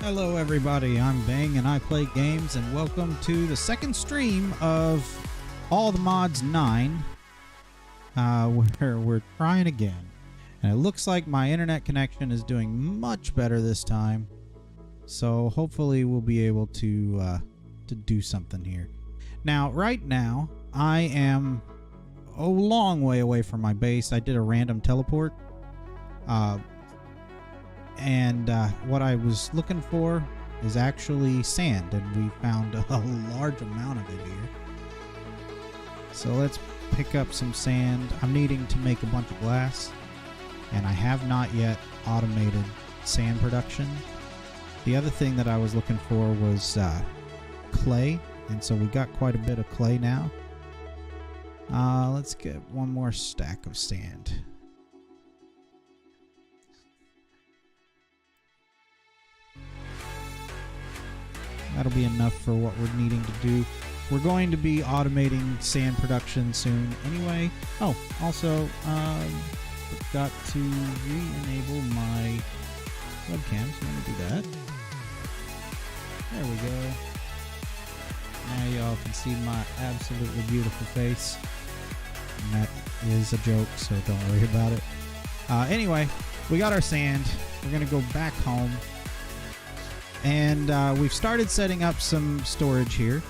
Hello everybody, I'm Bang and I play games, and welcome to the second stream of All the Mods 9, where we're trying again. And it looks like my internet connection is doing much better this time, so hopefully we'll be able to do something here. Now, right now, I am a long way away from my base. I did a random teleport. And what I was looking for is actually sand, and we found a large amount of it here. So let's pick up some sand. I'm needing to make a bunch of glass, and I have not yet automated sand production. The other thing that I was looking for was clay, and so we got quite a bit of clay now. Let's get one more stack of sand. That'll be enough for what we're needing to do. We're going to be automating sand production soon anyway. Oh, also, forgot to re-enable my webcam, so let me do that. There we go. Now y'all can see my absolutely beautiful face. And that is a joke, so don't worry about it. Anyway, we got our sand. We're going to go back home. And we've started setting up some storage here.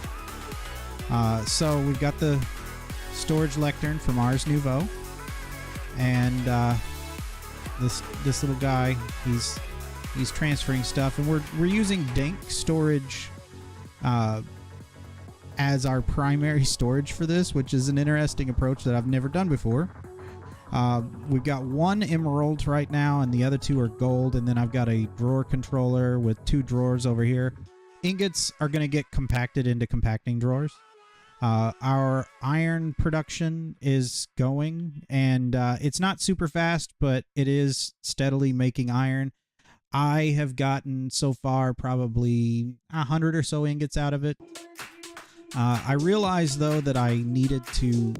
So we've got the storage lectern from Ars Nouveau. And this little guy, he's transferring stuff. And we're using Dank storage as our primary storage for this, which is an interesting approach that I've never done before. We've got one emerald right now, and the other two are gold, and then I've got a drawer controller with 2 drawers over here. Ingots are going to get compacted into compacting drawers. Our iron production is going, and it's not super fast, but it is steadily making iron. I have gotten so far probably 100 or so ingots out of it. I realized, though, that I needed to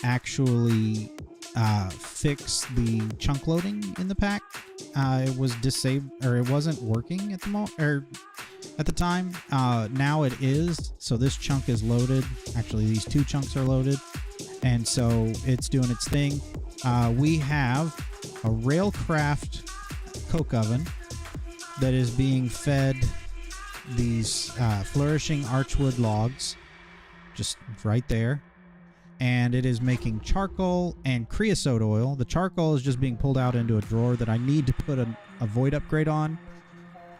actually fix the chunk loading in the pack. It was disabled, or it wasn't working at the moment, or at the time. Now it is. So this chunk is loaded. Actually, these 2 chunks are loaded, and so it's doing its thing. We have a Railcraft coke oven that is being fed these flourishing archwood logs, just right there. And it is making charcoal and creosote oil. The charcoal is just being pulled out into a drawer that I need to put a void upgrade on.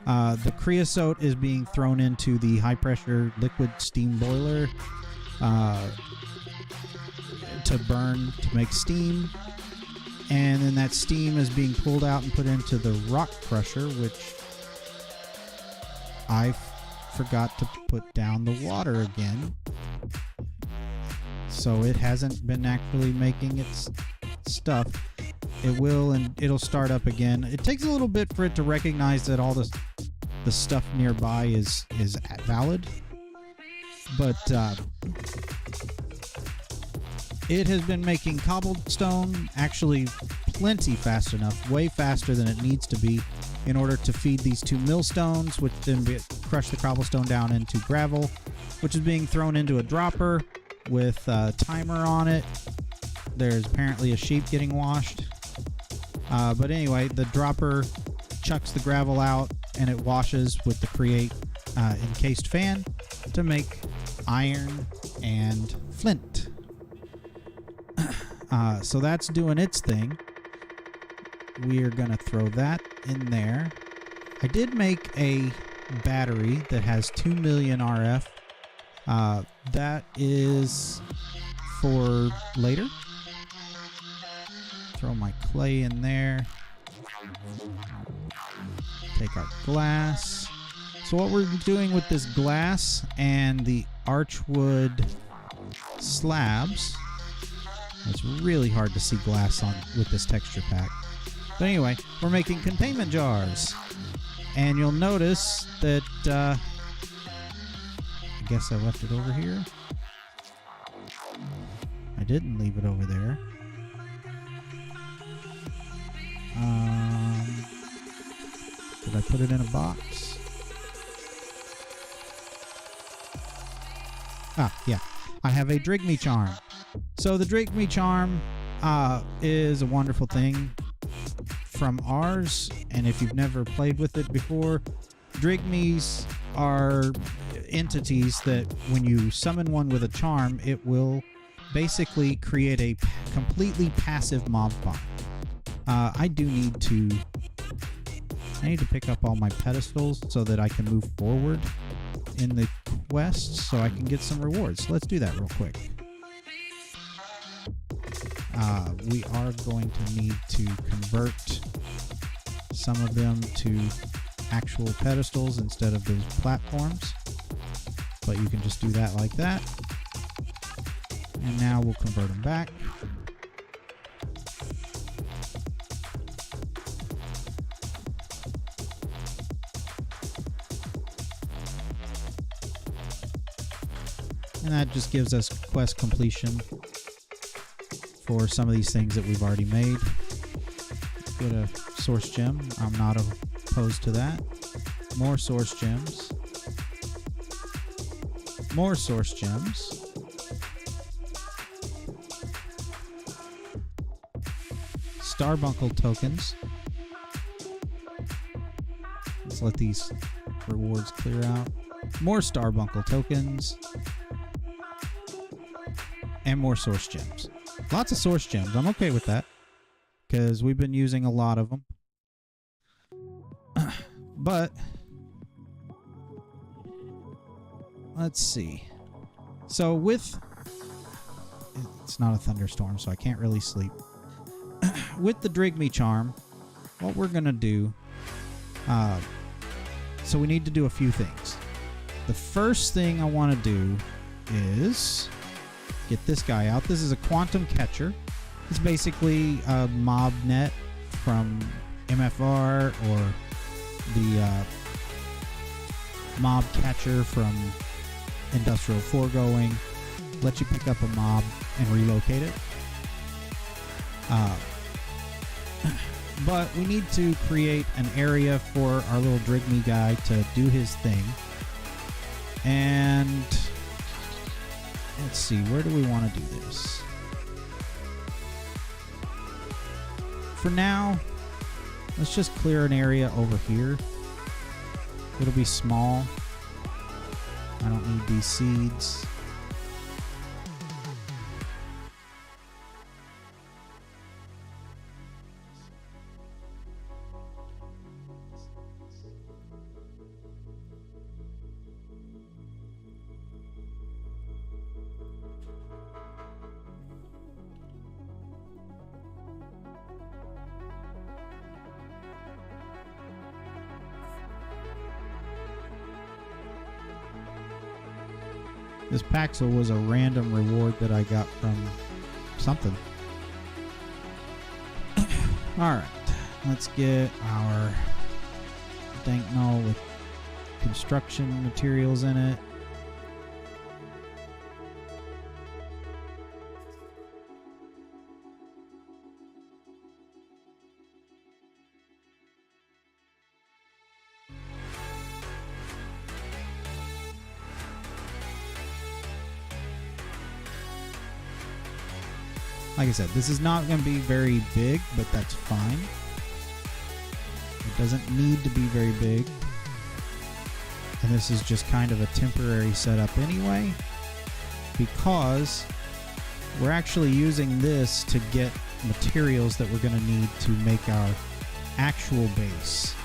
The creosote is being thrown into the high-pressure liquid steam boiler to burn, to make steam. And then that steam is being pulled out and put into the rock crusher, which I forgot to put down the water again. So it hasn't been actually making its stuff. It will, and it'll start up again. It takes a little bit for it to recognize that all the stuff nearby is valid, but it has been making cobblestone actually plenty fast enough, way faster than it needs to be, in order to feed these 2 millstones, which then crush the cobblestone down into gravel, which is being thrown into a dropper with a timer on it. There's apparently a sheep getting washed. But anyway, the dropper chucks the gravel out, and it washes with the Create encased fan to make iron and flint. So that's doing its thing. We are going to throw that in there. I did make a battery that has 2 million RF. That is for later. Throw my clay in there. Take our glass. So what we're doing with this glass and the archwood slabs, it's really hard to see glass on with this texture pack. But anyway, we're making containment jars. And you'll notice that I guess I left it over here. I didn't leave it over there. Did I put it in a box? Yeah. I have a Drink Me Charm. So the Drink Me Charm is a wonderful thing from Ars, and if you've never played with it before, Drink Me's are entities that when you summon one with a charm, it will basically create a completely passive mob spawn. I do need to I need to pick up all my pedestals so that I can move forward in the quests so I can get some rewards. So let's do that real quick. We are going to need to convert some of them to actual pedestals instead of those platforms. But you can just do that like that. And now we'll convert them back. And that just gives us quest completion for some of these things that we've already made. Get a source gem. I'm not opposed to that. More source gems. More source gems. Starbuncle tokens. Let's let these rewards clear out. More Starbuncle tokens. And more source gems. Lots of source gems. I'm okay with that, because we've been using a lot of them. But let's see. So with... It's not a thunderstorm, so I can't really sleep. With the Drigme Charm, what we're going to do... so we need to do a few things. The first thing I want to do is... get this guy out. This is a Quantum Catcher. It's basically a mob net from MFR or the mob catcher from Industrial Foregoing. Let you pick up a mob and relocate it. But we need to create an area for our little Drigme guy to do his thing. And let's see, where do we want to do this? For now, let's just clear an area over here. It'll be small. I don't need these seeds. This Paxel was a random reward that I got from something. Alright, let's get our Danknull with construction materials in it. Like I said, this is not going to be very big, but that's fine. It doesn't need to be very big. And this is just kind of a temporary setup anyway, because we're actually using this to get materials that we're going to need to make our actual base.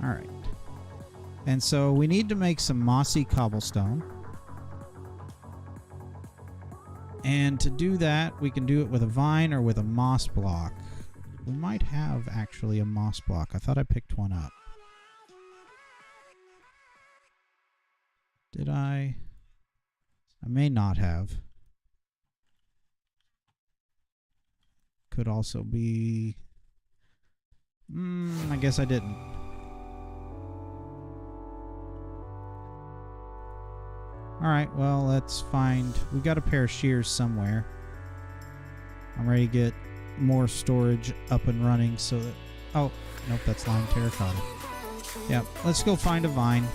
Alright. And so we need to make some mossy cobblestone. And to do that, we can do it with a vine or with a moss block. We might have actually a moss block. I thought I picked one up. Did I? I may not have. Could also be... I guess I didn't. Alright, well, let's find... We've got a pair of shears somewhere. I'm ready to get more storage up and running so that... Oh, nope, that's lime terracotta. Yeah, let's go find a vine.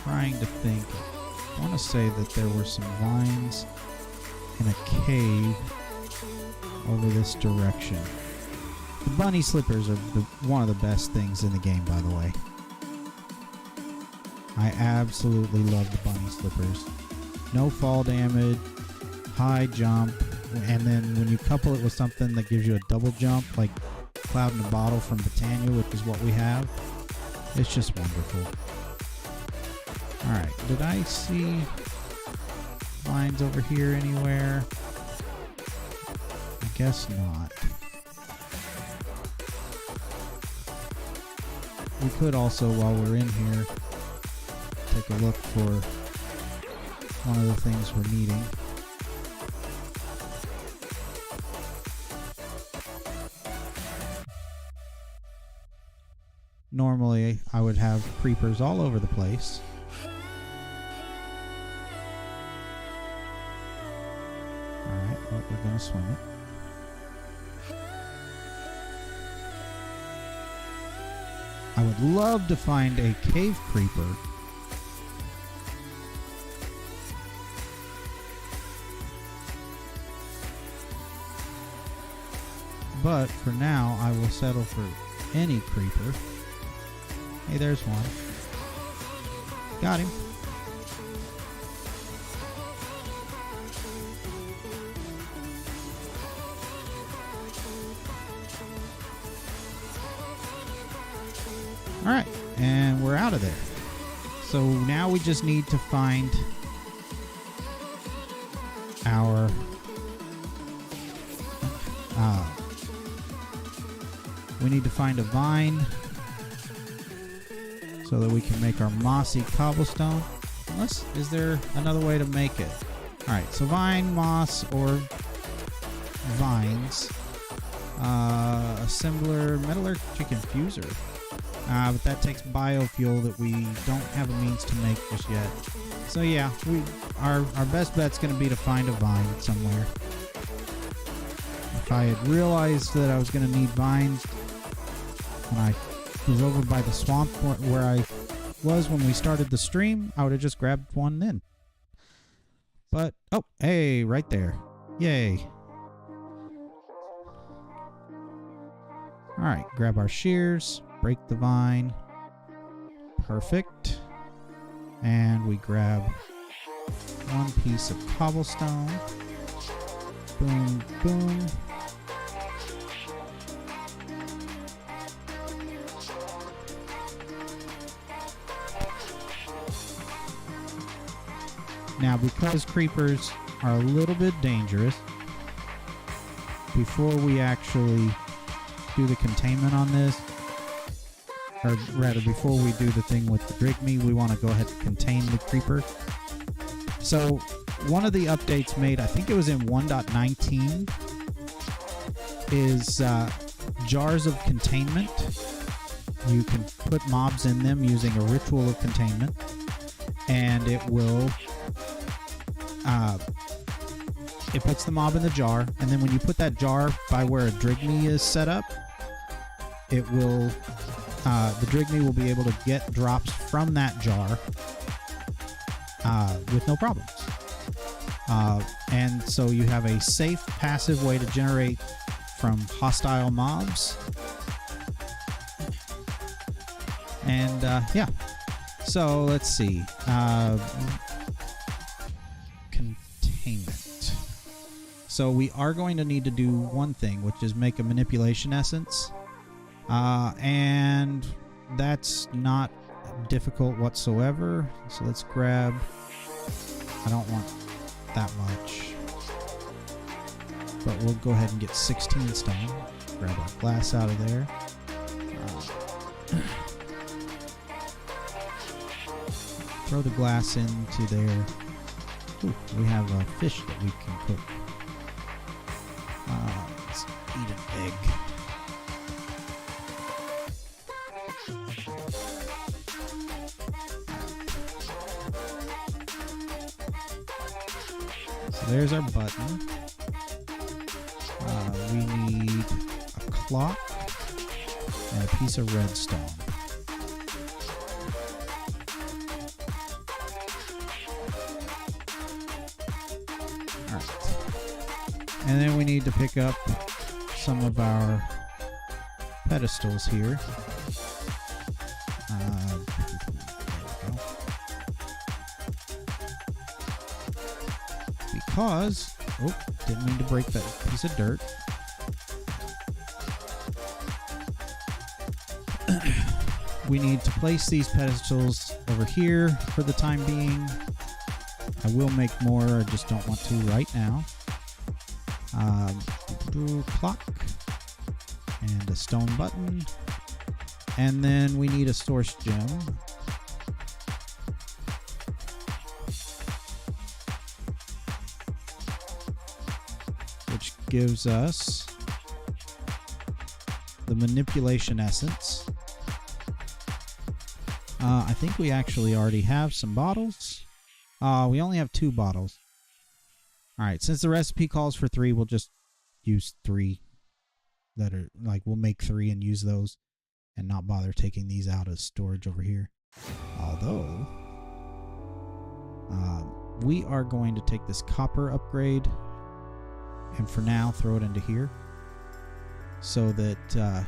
Trying to think. I want to say that there were some vines in a cave over this direction. The bunny slippers are one of the best things in the game, by the way. I absolutely love the bunny slippers. No fall damage, high jump, and then when you couple it with something that gives you a double jump, like Cloud in a Bottle from Botania, which is what we have, it's just wonderful. Alright, did I see lines over here anywhere? I guess not. We could also, while we're in here, take a look for one of the things we're needing. Normally, I would have creepers all over the place. Alright, well, we're gonna swing it. I would love to find a cave creeper. But for now, I will settle for any creeper. Hey, there's one. Got him. Alright, and we're out of there. So now we just need to find our we need to find a vine so that we can make our mossy cobblestone. Unless, is there another way to make it? Alright, so vine, moss, or vines. Assembler, metallurgic infuser. But that takes biofuel that we don't have a means to make just yet. So yeah, our best bet's going to be to find a vine somewhere. If I had realized that I was going to need vines when I was over by the swamp where I was when we started the stream, I would have just grabbed one then. But, oh, hey, right there. Yay. Alright, grab our shears, break the vine. Perfect. And we grab one piece of cobblestone. Boom, boom. Now, because creepers are a little bit dangerous, before we actually do the containment on this, or rather before we do the thing with the Drigme, we want to go ahead and contain the creeper. So one of the updates made, I think it was in 1.19, is jars of containment. You can put mobs in them using a ritual of containment, and it will it puts the mob in the jar, and then when you put that jar by where a Drigme is set up, it will the Drigme will be able to get drops from that jar with no problems. And so you have a safe, passive way to generate from hostile mobs. And yeah, so let's see. Containment. So we are going to need to do one thing, which is make a manipulation essence. And that's not difficult whatsoever. So let's grab, I don't want that much, but we'll go ahead and get 16 stone. Grab our glass out of there. Throw the glass into there. Ooh, we have a fish that we can cook. Let's eat an egg. So there's our button. We need a clock and a piece of redstone. Alright. And then we need to pick up some of our pedestals here. There we go. Because, oh, didn't mean to break that piece of dirt. We need to place these pedestals over here for the time being. I will make more, I just don't want to right now. Clock and a stone button, and then we need a source gem. Which gives us the manipulation essence. I think we actually already have some bottles. We only have 2 bottles. Alright, since the recipe calls for 3, we'll just use 3 that are, like, we'll make 3 and use those and not bother taking these out as storage over here. Although, we are going to take this copper upgrade and for now throw it into here so that,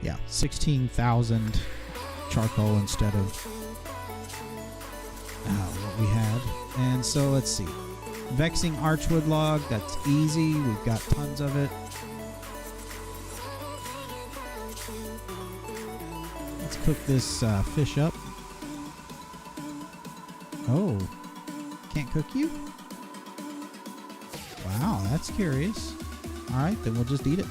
yeah, 16,000 charcoal instead of what we had. And so let's see. Vexing archwood log, that's easy. We've got tons of it. Let's cook this fish up. Oh, can't cook you? Wow, that's curious. Alright, then we'll just eat it.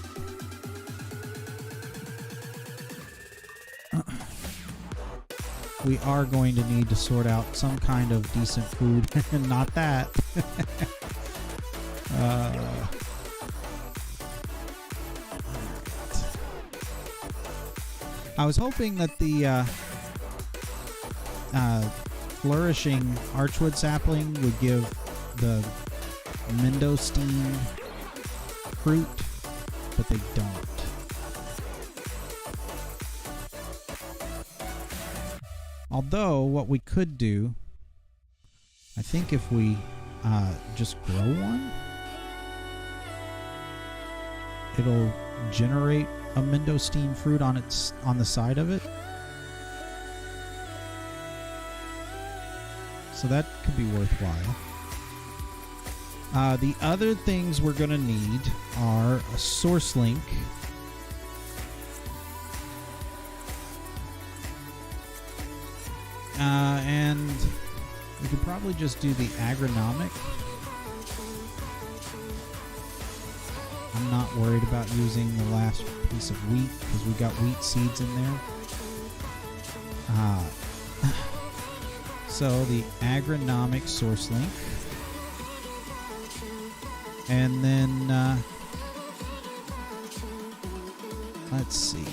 We are going to need to sort out some kind of decent food. Not that. I was hoping that the flourishing archwood sapling would give the mendostine fruit, but they don't. Although, what we could do, I think if we just grow one, it'll generate a mendostine fruit on the side of it. So that could be worthwhile. The other things we're going to need are a source link. And we could probably just do the agronomic. I'm not worried about using the last piece of wheat because we got wheat seeds in there. So the agronomic source link. And then, let's see.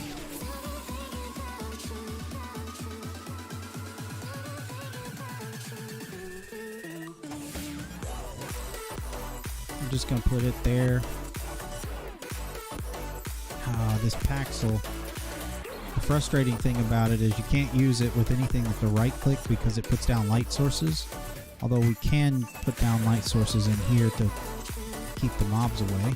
I'm just going to put it there. This Paxel, the frustrating thing about it is you can't use it with anything with the right click because it puts down light sources. Although we can put down light sources in here to keep the mobs away.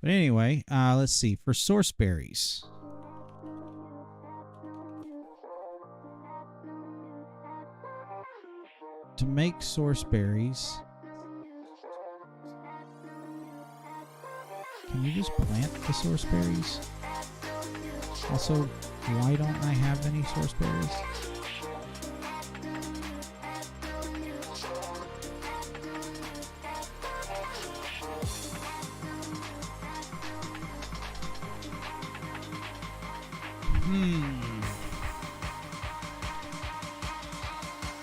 But anyway, let's see. For source berries. To make source berries, can you just plant the source berries? Also, why don't I have any source berries?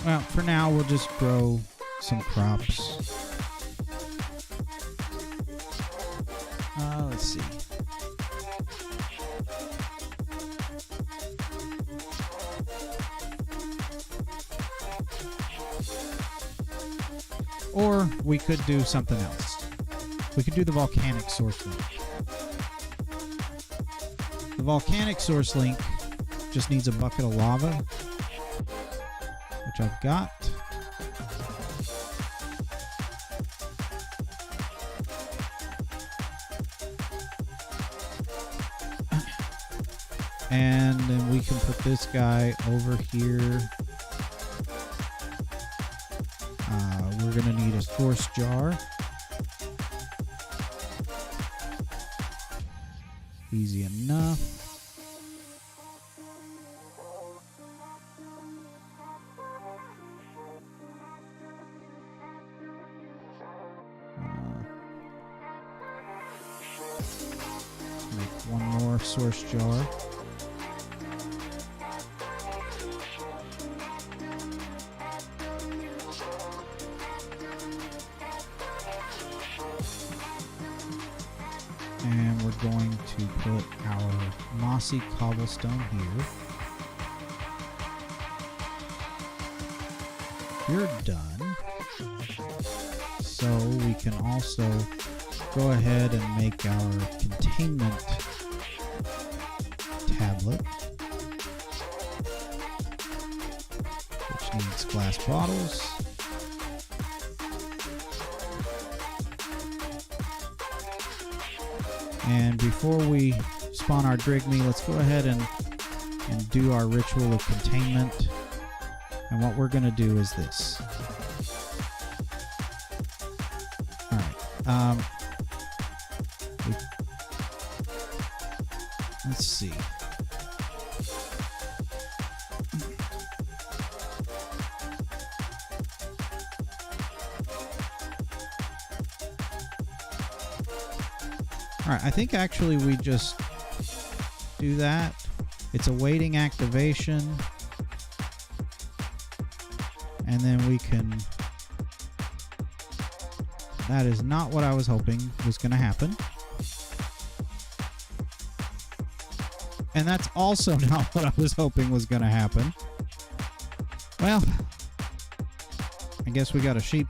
Well, for now, we'll just grow some crops. Let's see. Or we could do something else. we could do the volcanic source link. The volcanic source link just needs a bucket of lava, which I've got. And then we can put this guy over here. We're going to need a source jar. Easy enough. Make one more source jar. And we're going to put our mossy cobblestone here. You're done. So we can also go ahead and make our containment tablet, which needs glass bottles. And before we spawn our Drigme, let's go ahead and do our ritual of containment. And what we're going to do is this. Alright. Let's see. Alright, I think actually we just do that. It's awaiting activation. And then we can... That is not what I was hoping was going to happen. And that's also not what I was hoping was going to happen. Well, I guess we got a sheep.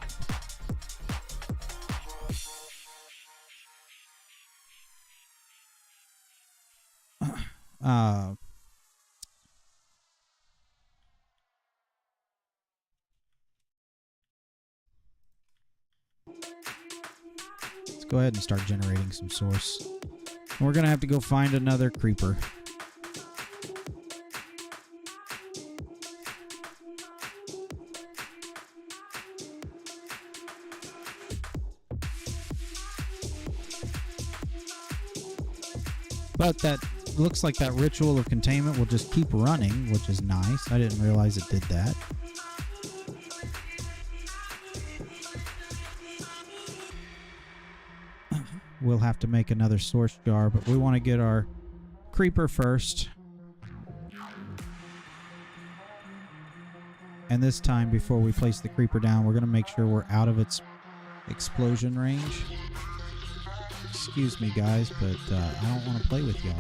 Let's go ahead and start generating some source. And we're going to have to go find another creeper. But that looks like that ritual of containment will just keep running, which is nice. I didn't realize it did that. We'll have to make another source jar, but we want to get our creeper first. And this time, before we place the creeper down, we're going to make sure we're out of its explosion range. Excuse me, guys, but I don't want to play with y'all.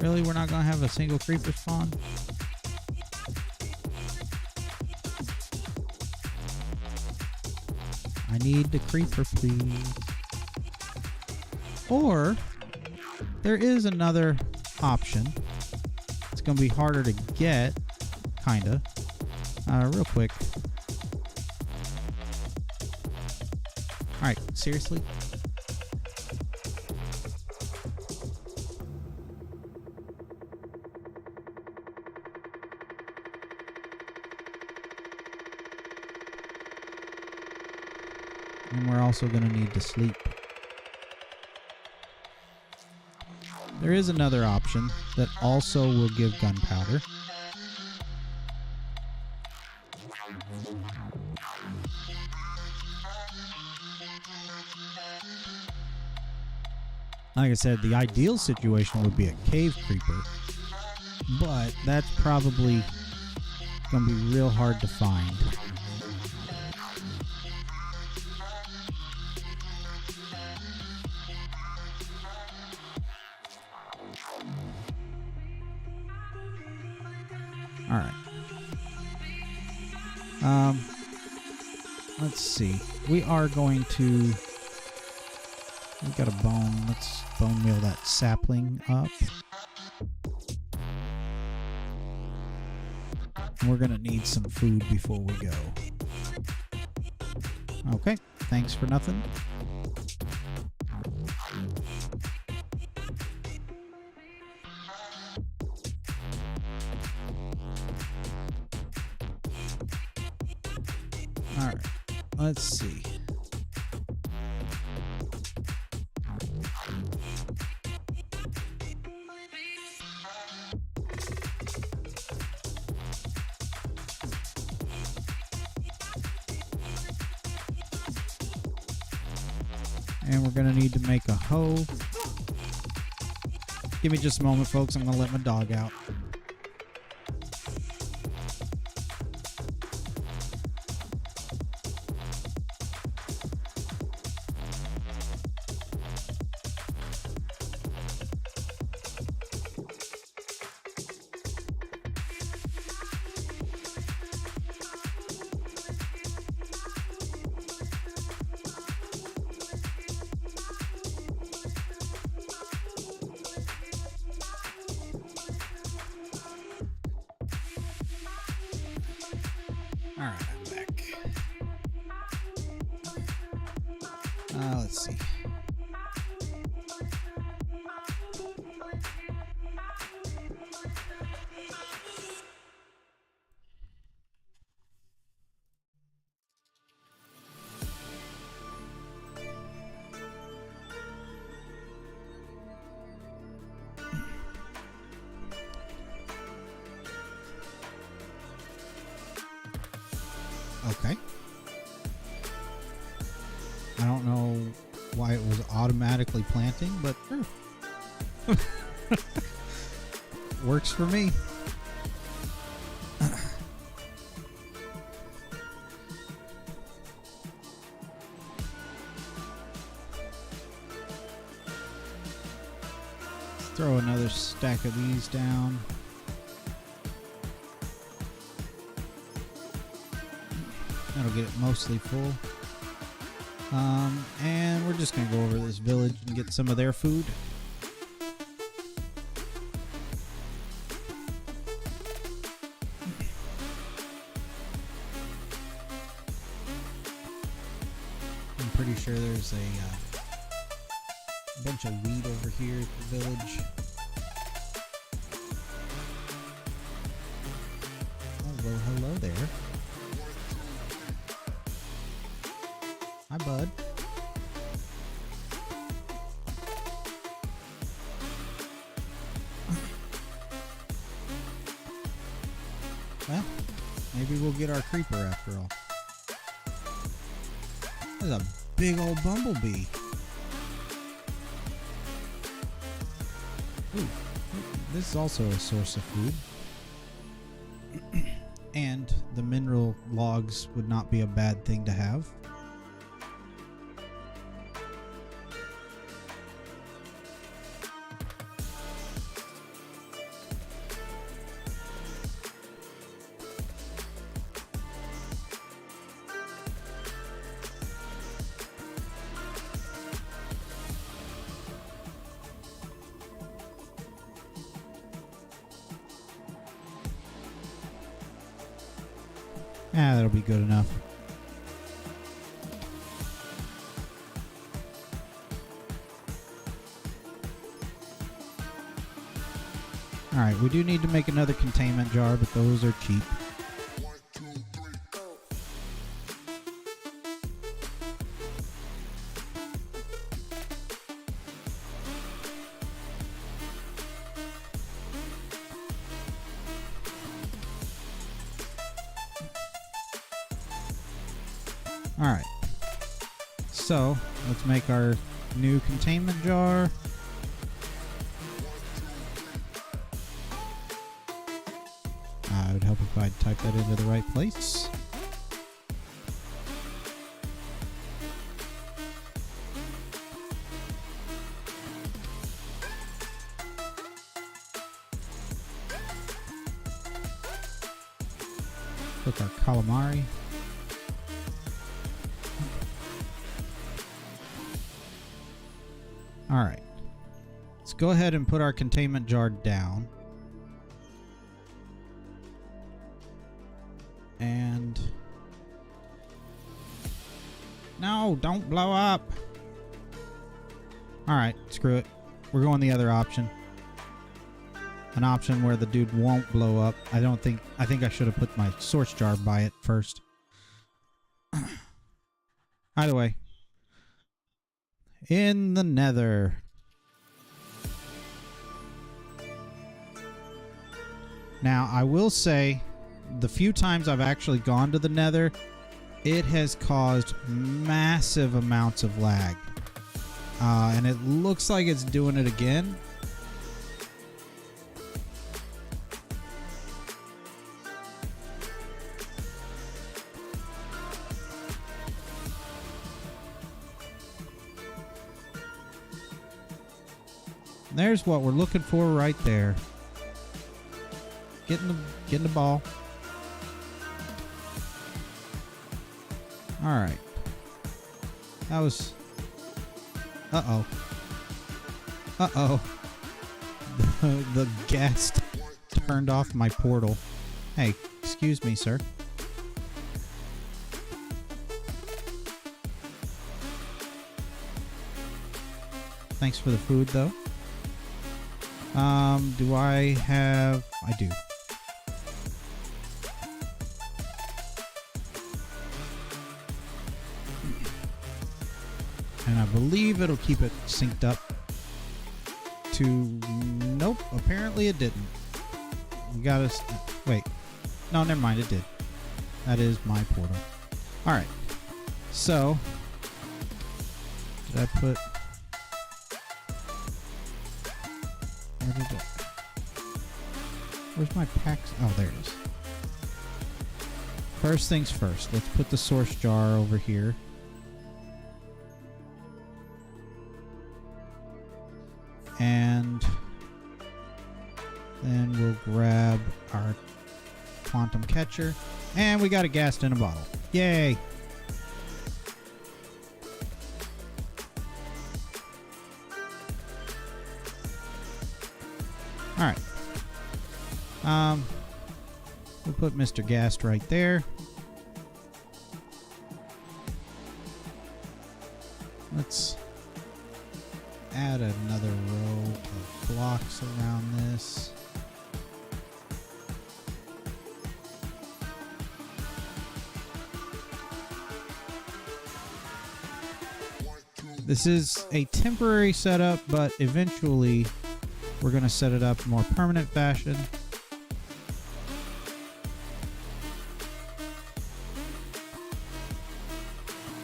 Really? We're not going to have a single creeper spawn? I need the creeper, please. Or, there is another option. It's going to be harder to get, kinda. Real quick. Alright, seriously? And we're also going to need to sleep. There is another option that also will give gunpowder. Like I said, the ideal situation would be a cave creeper, but that's probably going to be real hard to find. Alright. Let's see. We are going to... We got a bone. Let's bone meal that sapling up. We're going to need some food before we go. Okay. Thanks for nothing. Alright. Let's see. And we're going to need to make a hoe. Give me just a moment, folks. I'm going to let my dog out. Alright, I'm back. Let's see. Okay. I don't know why it was automatically planting, but works for me. Let's throw another stack of these down. That'll get it mostly full. And we're just going to go over to this village and get some of their food. I'm pretty sure there's a bunch of wheat over here at the village. Oh, well, hello there. Hi, bud. Well, maybe we'll get our creeper after all. There's a big old bumblebee. Ooh, this is also a source of food. And the mineral logs would not be a bad thing to have. That'll be good enough. Alright, we do need to make another containment jar, but those are cheap. Alright, so let's make our new containment jar. I type that into the right place. Cook our calamari. All right. Let's go ahead and put our containment jar down. And no, don't blow up. All right, screw it. We're going the other option. An option where the dude won't blow up. I think I should have put my source jar by it first. Either way. In the Nether. Now, I will say, the few times I've actually gone to the Nether, it has caused massive amounts of lag. And it looks like it's doing it again. There's what we're looking for right there. Getting the ball. All right. That was. Uh-oh. Uh-oh. The gas turned off my portal. Hey, excuse me, sir. Thanks for the food, though. Do I have... I do. And I believe it'll keep it synced up to... Nope, apparently it didn't. We gotta... Wait. No, never mind, it did. That is my portal. Alright. So... Did I put... Where's my packs? Oh, there it is. First things first. Let's put the source jar over here. And then we'll grab our quantum catcher. And we got it gassed in a bottle. Yay! Alright. We'll put Mr. Gast right there. Let's add another row of blocks around this. This is a temporary setup, but eventually we're going to set it up in more permanent fashion.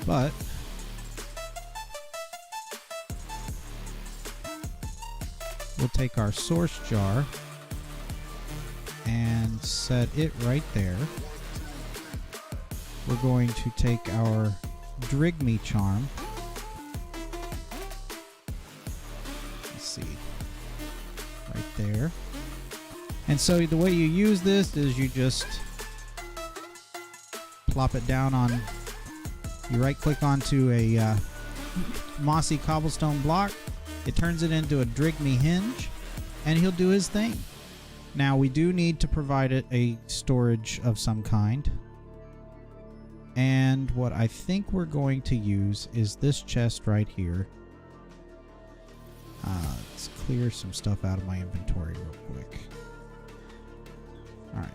But we'll take our source jar and set it right there. We're going to take our Drigme charm. Let's see. Right there. And so the way you use this is you just plop it down on... You right click onto a mossy cobblestone block. It turns it into a Drigme hinge, and he'll do his thing. Now we do need to provide it a storage of some kind. And what I think we're going to use is this chest right here. Let's clear some stuff out of my inventory real quick. Alright.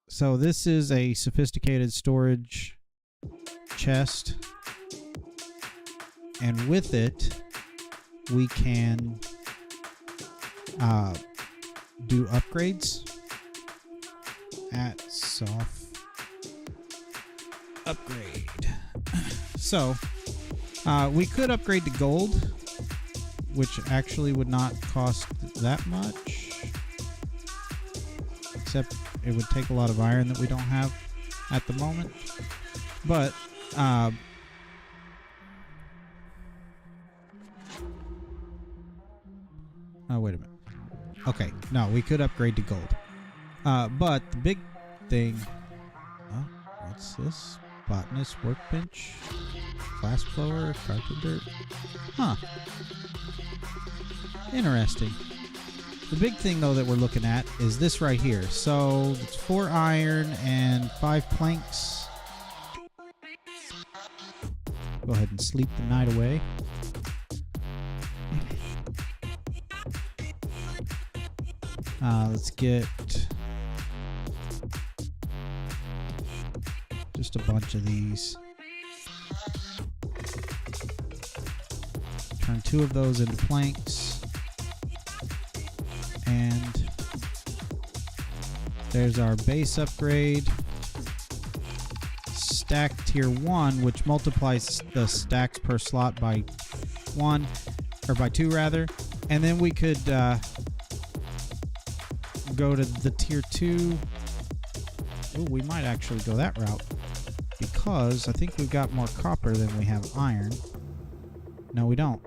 So this is a sophisticated storage chest, and with it we can do upgrades at soft upgrade. So, we could upgrade to gold, which actually would not cost that much. Except it would take a lot of iron that we don't have at the moment. But, oh, wait a minute. Okay, no, we could upgrade to gold. But the big thing... what's this? Botanist workbench? Flask blower? Carpenter? Huh. Interesting. The big thing, though, that we're looking at is this right here. So, it's 4 iron and 5 planks. Go ahead and sleep the night away. Let's get just a bunch of these. Turn 2 of those into planks. And there's our base upgrade. Stack tier 1, which multiplies the stacks per slot by 1, or by 2 rather. And then we could go to the tier 2. Ooh, we might actually go that route, because I think we've got more copper than we have iron. No, we don't.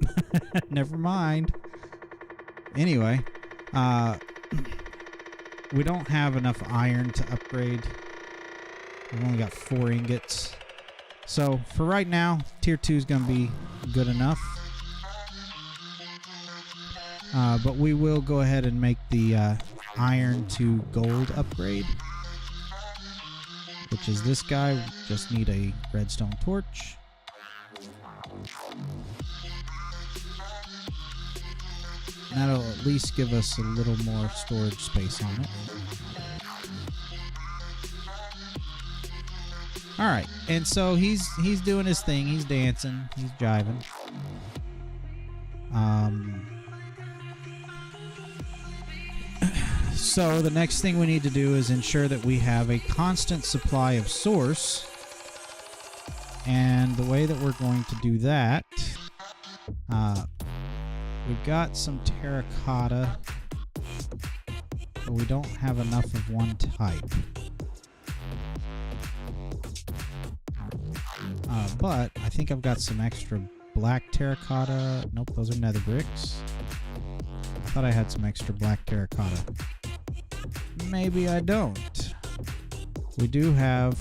Never mind. Anyway, we don't have enough iron to upgrade. We've only got 4 ingots. So, for right now, tier 2 is going to be good enough. But we will go ahead and make the iron to gold upgrade, which is this guy. We just need a redstone torch. And that'll at least give us a little more storage space on it. Alright, and so he's doing his thing, he's dancing, he's jiving. So the next thing we need to do is ensure that we have a constant supply of source. And the way that we're going to do that, we've got some terracotta, but we don't have enough of one type. But I think I've got some extra black terracotta. Nope, those are nether bricks. I thought I had some extra black terracotta. Maybe I don't. We do have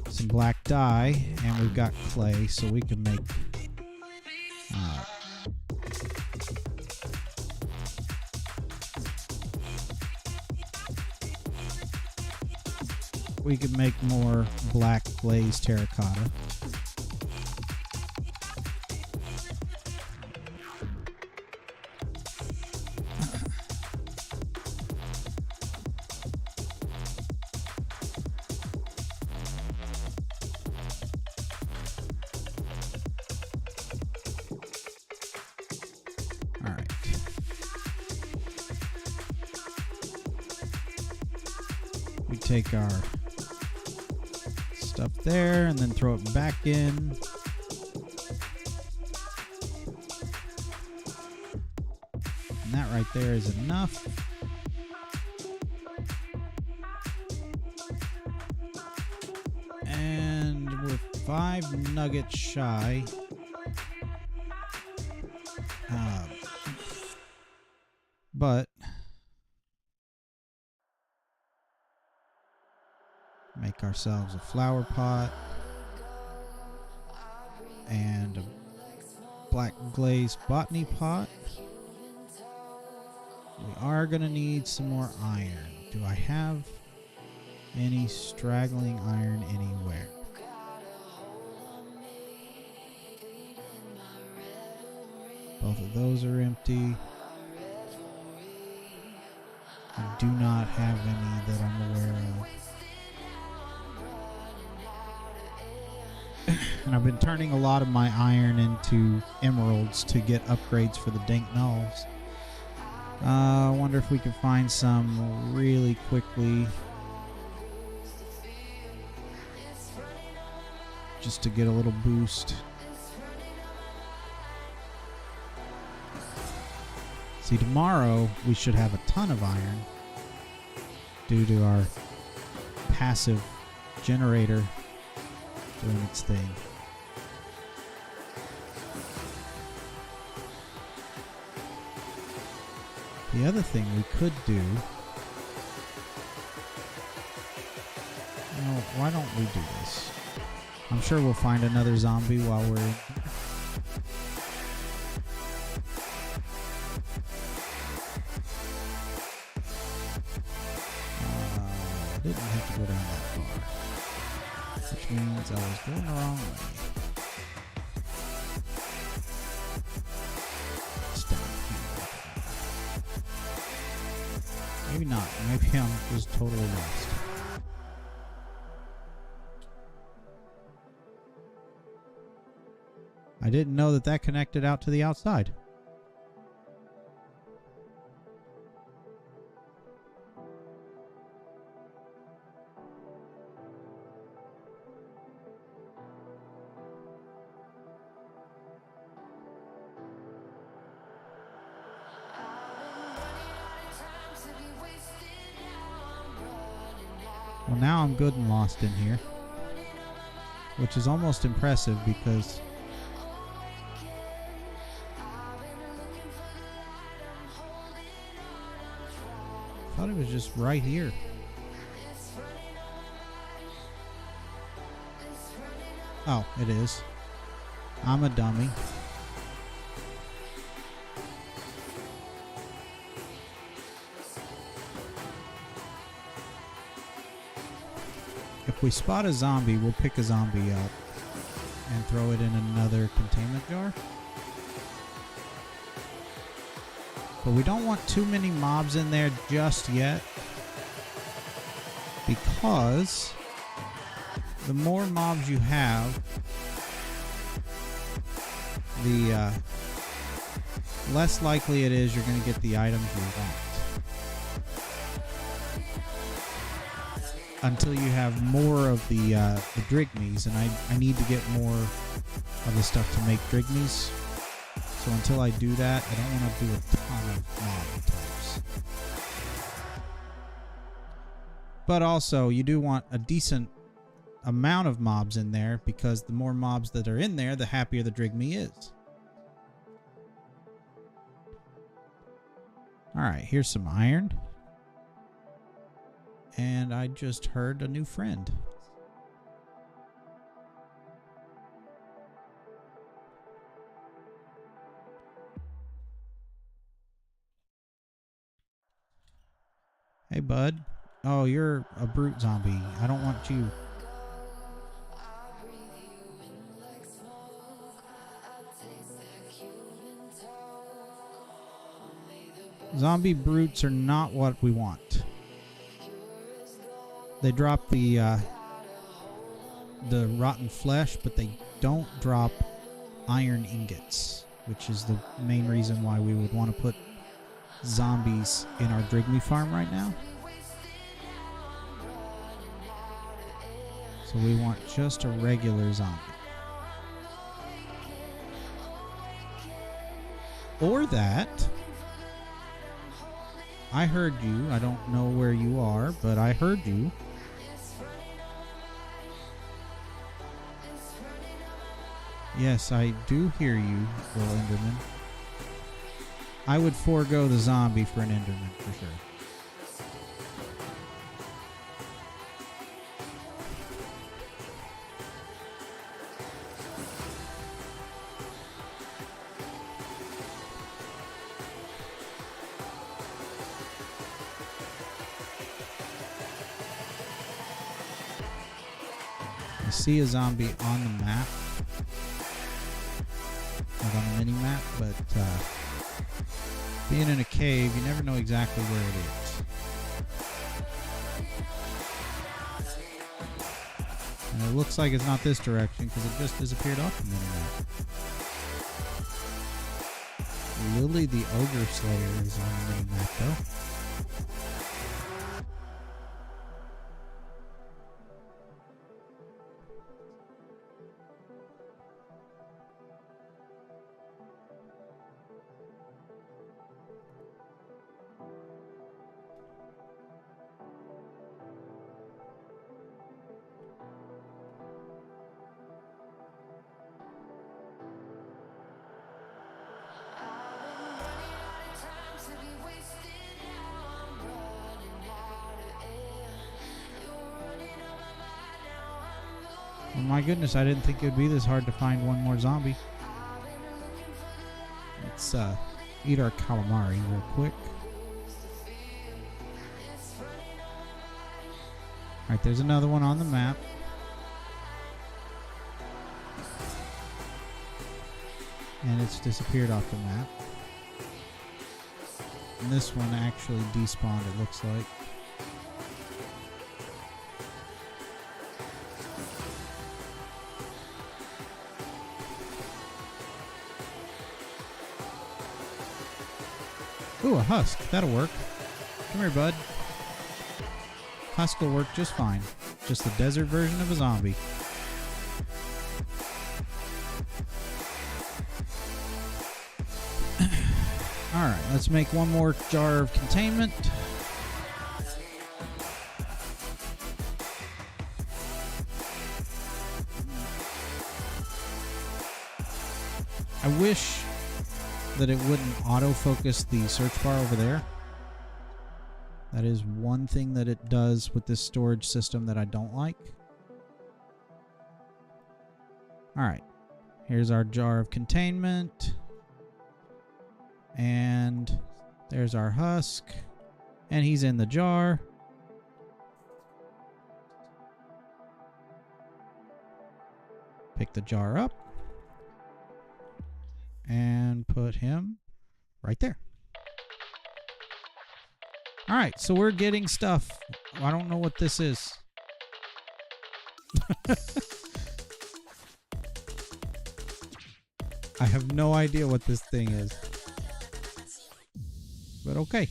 some black dye, and we've got clay, so we can make more black glazed terracotta. We take our stuff there and then throw it back in. And that right there is enough. And we're 5 nuggets shy. But make ourselves a flower pot and a black glazed botany pot. We are going to need some more iron. Do I have any straggling iron anywhere? Both of those are empty. I do not have any that I'm aware of. And I've been turning a lot of my iron into emeralds to get upgrades for the dank gnolls. I wonder if we can find some really quickly. just to get a little boost. See, tomorrow we should have a ton of iron due to our passive generator doing its thing. The other thing we could do... Well, why don't we do this? I'm sure we'll find another zombie while we're in. I didn't have to go down that far, which means I was going the wrong way. It's down here. Maybe not. Maybe I'm just totally lost. I didn't know that that connected out to the outside. Well, now I'm good and lost in here, which is almost impressive because I thought it was just right here. Oh, it is. I'm a dummy. If we spot a zombie, we'll pick a zombie up and throw it in another containment jar. But we don't want too many mobs in there just yet, because the more mobs you have, the less likely it is you're going to get the items you want. Until you have more of the Drigmies, and I need to get more of the stuff to make Drigmies. So until I do that, I don't want to do a ton of mob types. But also, you do want a decent amount of mobs in there, because the more mobs that are in there, the happier the Drigmee is. Alright, here's some iron. And I just heard a new friend. Hey, bud. Oh, you're a brute zombie. I don't want you. Zombie brutes are not what we want. They drop the rotten flesh, but they don't drop iron ingots, which is the main reason why we would want to put zombies in our Drigmee farm right now. So we want just a regular zombie. Or that. I heard you. I don't know where you are, but I heard you. Yes, I do hear you, little Enderman. I would forego the zombie for an Enderman, for sure. I see a zombie on the map, like on the mini map, but being in a cave, you never know exactly where it is. And it looks like it's not this direction because it just disappeared off the mini map. Lily the Ogre Slayer is on the mini map though. My goodness, I didn't think it would be this hard to find one more zombie. Let's eat our calamari real quick. Alright, there's another one on the map. And it's disappeared off the map. And this one actually despawned, it looks like. Ooh, a husk. That'll work. Come here, bud. Husk will work just fine. Just the desert version of a zombie. Alright, let's make one more jar of containment. I wish that it wouldn't autofocus the search bar over there. That is one thing that it does with this storage system that I don't like. Alright, here's our jar of containment. And there's our husk. And he's in the jar. Pick the jar up. And put him right there. Alright, so we're getting stuff. I don't know what this is. I have no idea what this thing is. But okay.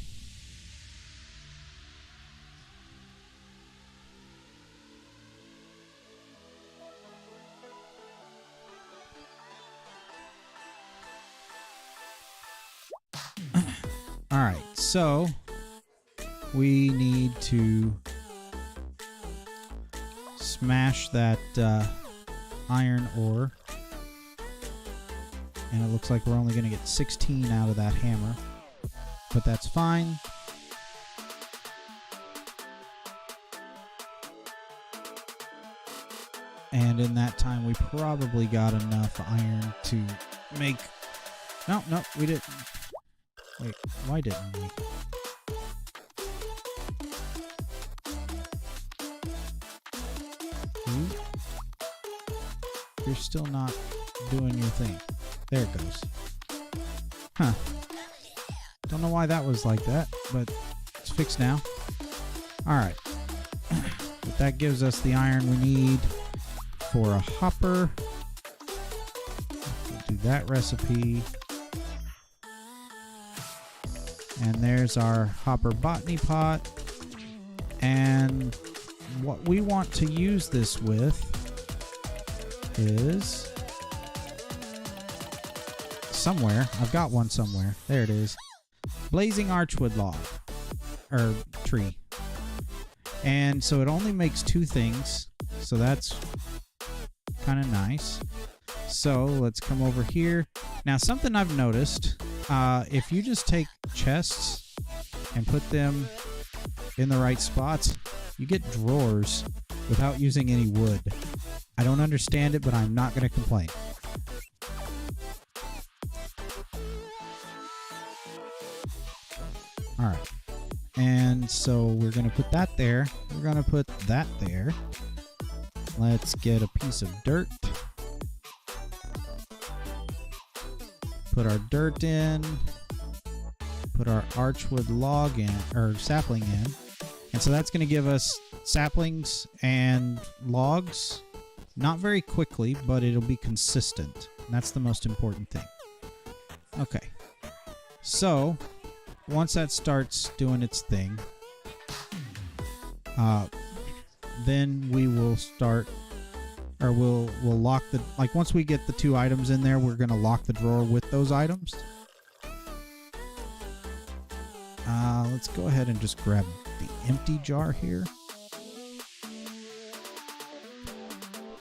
Alright, so we need to smash that iron ore. And it looks like we're only going to get 16 out of that hammer. But that's fine. And in that time, we probably got enough iron to make... No, we didn't. Wait, why didn't we? You're still not doing your thing. There it goes. Huh. Don't know why that was like that, but it's fixed now. Alright. But that gives us the iron we need for a hopper. We'll do that recipe. And there's our hopper botany pot. And what we want to use this with is somewhere. I've got one somewhere. There it is. Blazing archwood log. Or tree. And so it only makes 2 things. So that's kind of nice. So let's come over here. Now something I've noticed. If you just take chests and put them in the right spots, you get drawers without using any wood. I don't understand it, but I'm not going to complain. Alright. And so we're going to put that there. We're going to put that there. Let's get a piece of dirt. Put our dirt in. Put our archwood log in, or sapling in. And so that's going to give us saplings and logs. Not very quickly, but it'll be consistent. And that's the most important thing. Okay. So, once that starts doing its thing, then we will start, or we'll lock the, like once we get the 2 items in there, we're going to lock the drawer with those items. Let's go ahead and just grab the empty jar here.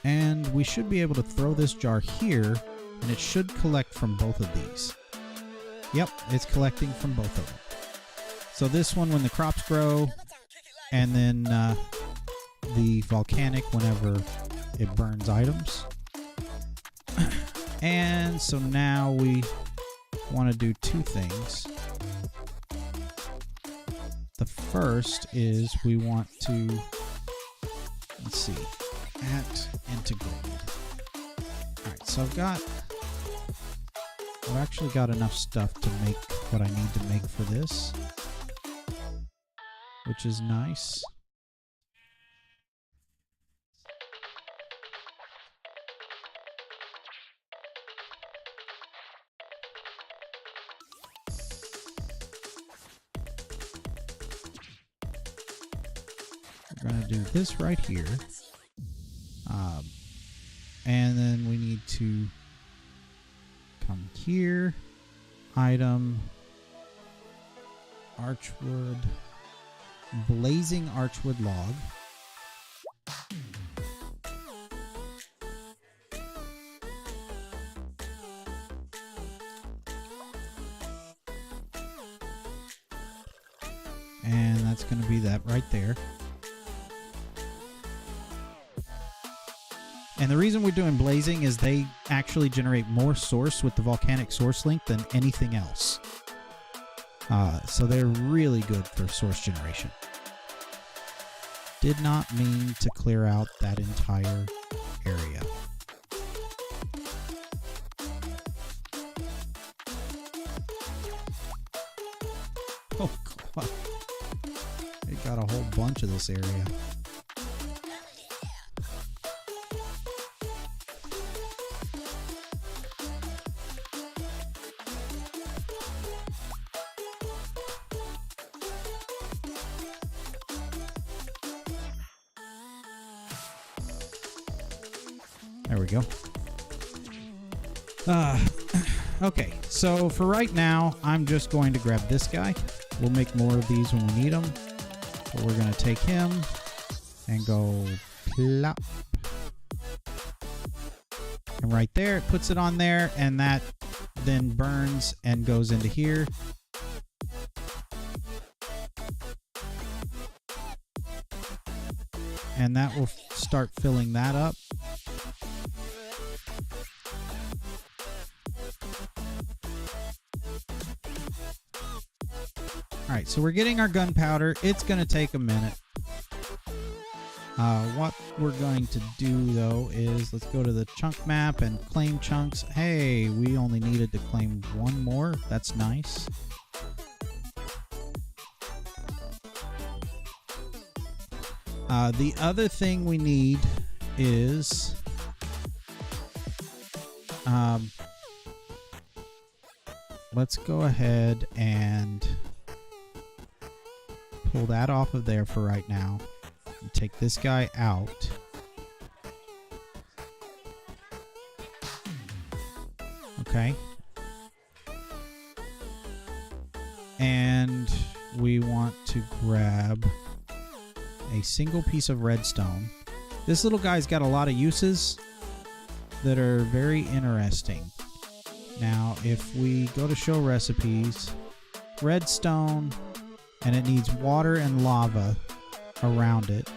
And we should be able to throw this jar here, and it should collect from both of these. Yep, it's collecting from both of them. So this one when the crops grow, and then the volcanic whenever it burns items. And so now we want to do two things. The first is we want to, let's see, at integrated. Alright, so I've actually got enough stuff to make what I need to make for this, which is nice. We're going to do this right here. And then we need to come here, item, archwood, blazing archwood log. And that's going to be that right there. And the reason we're doing blazing is they actually generate more source with the volcanic source link than anything else. So they're really good for source generation. Did not mean to clear out that entire area. Oh god. It got a whole bunch of this area. There we go. Okay, so for right now, I'm just going to grab this guy. We'll make more of these when we need them. But we're going to take him and go plop. And right there, it puts it on there, and that then burns and goes into here. And that will start filling that up. Alright, so we're getting our gunpowder. It's going to take a minute. What we're going to do, though, is let's go to the chunk map and claim chunks. Hey, we only needed to claim one more. That's nice. The other thing we need is let's go ahead and pull that off of there for right now. And take this guy out. Okay. And we want to grab a single piece of redstone. This little guy's got a lot of uses that are very interesting. Now, if we go to show recipes, redstone, and it needs water and lava around it,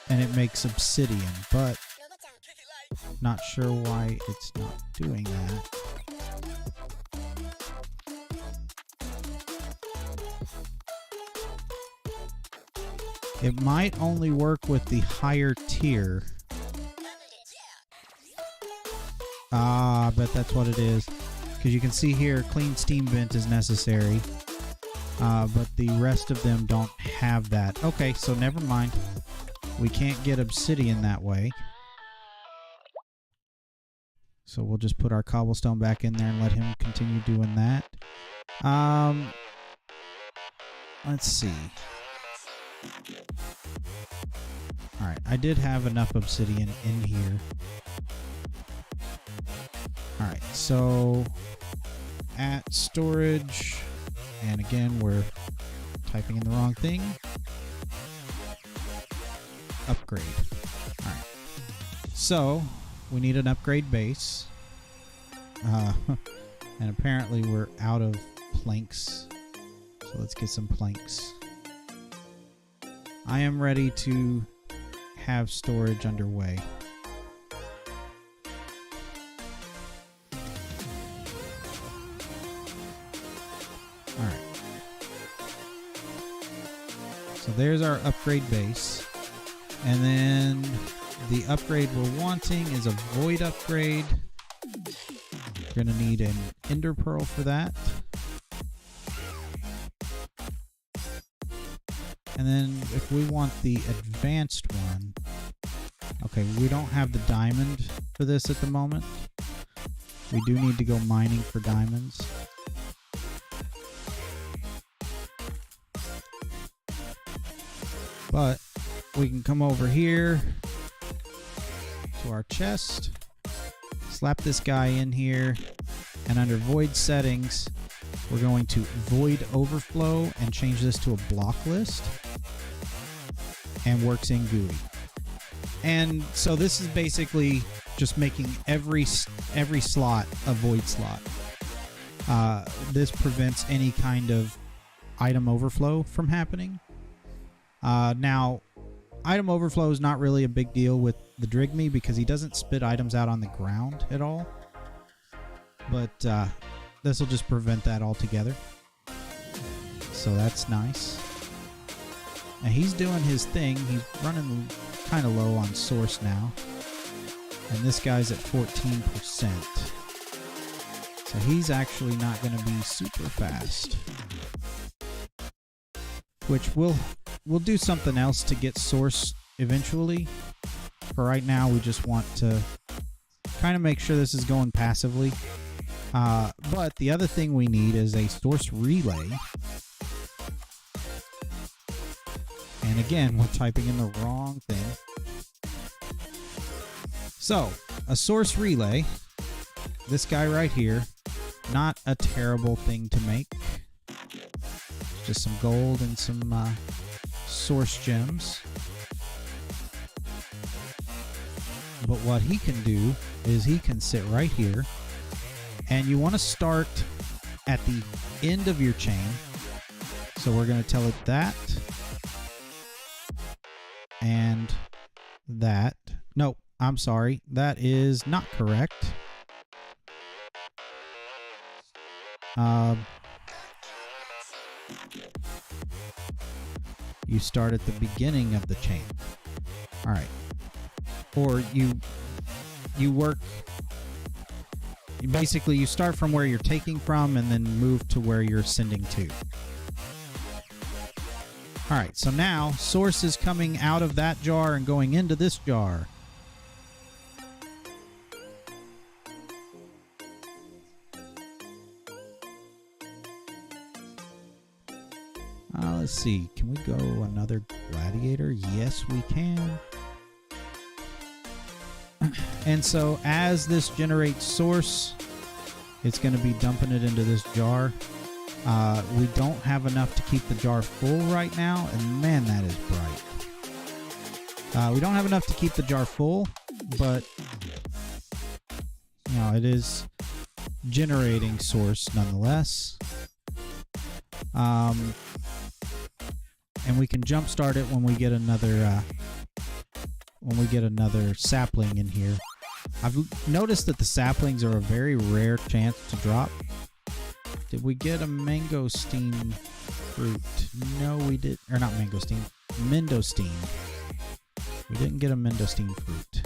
and it makes obsidian, but not sure why it's not doing that. It might only work with the higher tier. I bet that's what it is. Because you can see here, clean steam vent is necessary. But the rest of them don't have that. Okay, so never mind. We can't get obsidian that way. So we'll just put our cobblestone back in there and let him continue doing that. Let's see. Alright, I did have enough obsidian in here. Alright, so at storage, and again, we're typing in the wrong thing. Upgrade. Alright, so we need an upgrade base. And apparently we're out of planks. So let's get some planks. I am ready to have storage underway. Alright. So there's our upgrade base. And then the upgrade we're wanting is a void upgrade. We're going to need an ender pearl for that. And then if we want the advanced one, okay, we don't have the diamond for this at the moment. We do need to go mining for diamonds. But we can come over here to our chest, slap this guy in here, and under void settings, we're going to void overflow and change this to a block list, and works in GUI. And so this is basically just making every slot a void slot. This prevents any kind of item overflow from happening. Now, item overflow is not really a big deal with the Drigme because he doesn't spit items out on the ground at all. But this will just prevent that altogether. So that's nice. And he's doing his thing. He's running kind of low on source now. And this guy's at 14%. So he's actually not going to be super fast. Which we'll do something else to get source eventually. For right now, we just want to kind of make sure this is going passively. But the other thing we need is a source relay. And again, we're typing in the wrong thing. So, a source relay, this guy right here, not a terrible thing to make. Just some gold and some source gems. But what he can do is he can sit right here, and you want to start at the end of your chain. So we're going to tell it that and that. Nope, I'm sorry. That is not correct. You start at the beginning of the chain. All right. Or you work, basically you start from where you're taking from and then move to where you're sending to. All right, so now source is coming out of that jar and going into this jar. Let's see, can we go another gladiator? Yes, we can. And so as this generates source, it's going to be dumping it into this jar. We don't have enough to keep the jar full right now, and man, that is bright. We don't have enough to keep the jar full, but you know, it is generating source nonetheless. And we can jumpstart it when we get another sapling in here. I've noticed that the saplings are a very rare chance to drop. Did we get a mangosteen fruit? No, we did. Or not mangosteen. Mendosteen. We didn't get a mendosteen fruit.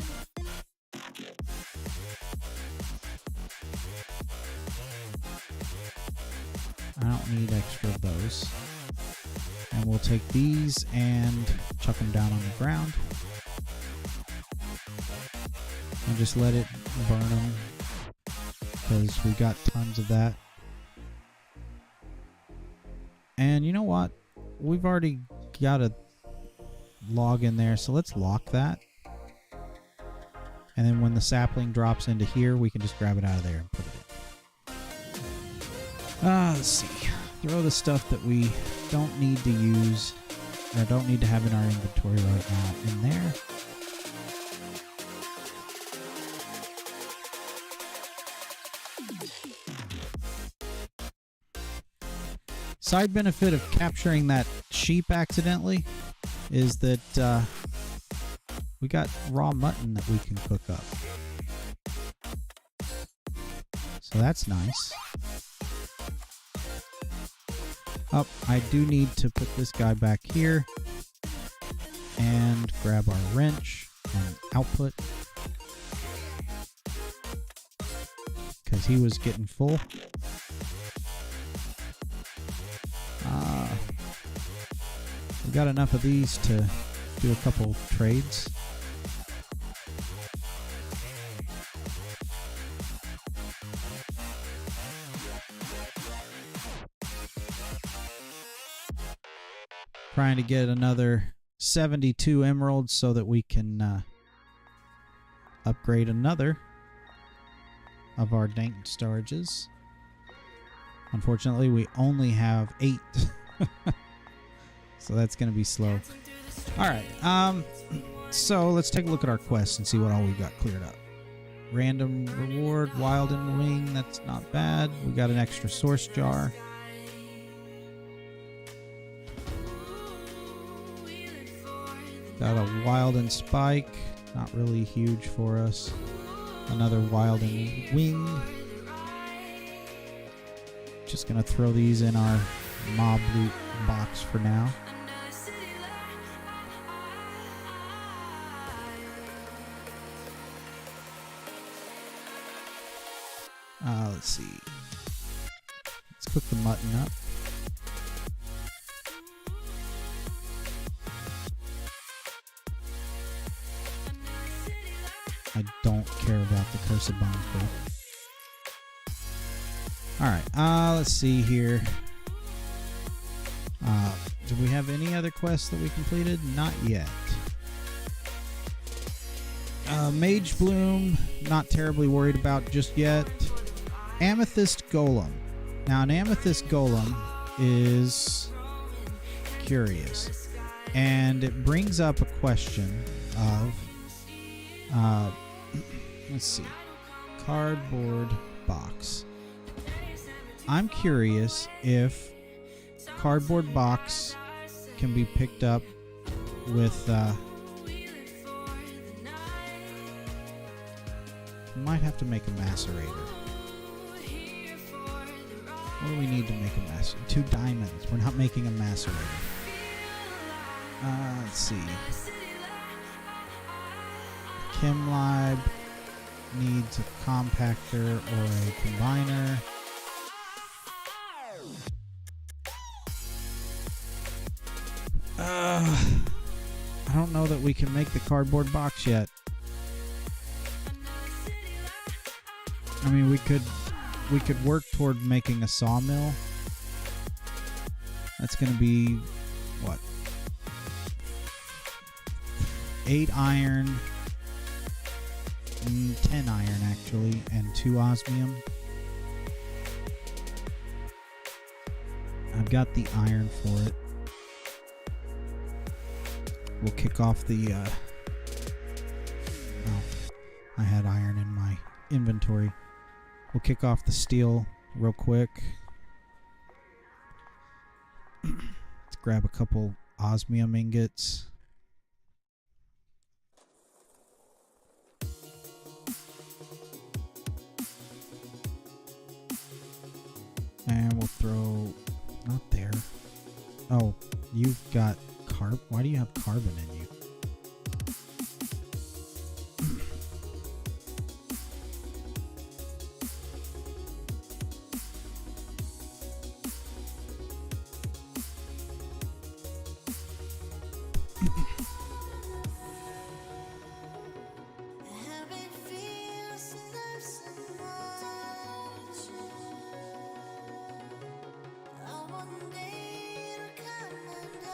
I don't need extra of those. And we'll take these and chuck them down on the ground. And just let it burn them, because we got tons of that. And you know what? We've already got a log in there, so let's lock that. And then when the sapling drops into here, we can just grab it out of there and put it in. Let's see. Throw the stuff that we don't need to use, or don't need to have in our inventory right now, in there. Side benefit of capturing that sheep accidentally is that We got raw mutton that we can cook up. So that's nice. Oh, I do need to put this guy back here and grab our wrench and output because he was getting full. We got enough of these to do a couple trades. Trying to get another 72 emeralds so that we can upgrade another of our dank storages. Unfortunately, we only have 8. So that's going to be slow. Alright, so let's take a look at our quests and see what all we got cleared up. Random reward, wild and wing, that's not bad. We got an extra source jar. Got a wild and spike, not really huge for us. Another wild and wing. Just gonna throw these in our mob loot box for now. Let's see. Let's cook the mutton up. I don't care about the cursed bone cook. Alright, let's see here. Do we have any other quests that we completed? Not yet. Mage Bloom, not terribly worried about just yet. Amethyst Golem. Now, an Amethyst Golem is curious. And it brings up a question of, let's see, cardboard box. I'm curious if cardboard box can be picked up with, might have to make a macerator. What do we need to make a macerator? 2 diamonds. We're not making a macerator. Let's see. ChemLab needs a compactor or a combiner. I don't know that we can make the cardboard box yet. I mean, we could work toward making a sawmill. That's going to be what? 8 iron, 10 iron actually, and 2 osmium. I've got the iron for it. We'll kick off the I had iron in my inventory. We'll kick off the steel real quick. Let's grab a couple osmium ingots. And we'll throw... Not there. Oh, you've got carb... Why do you have carbon in you?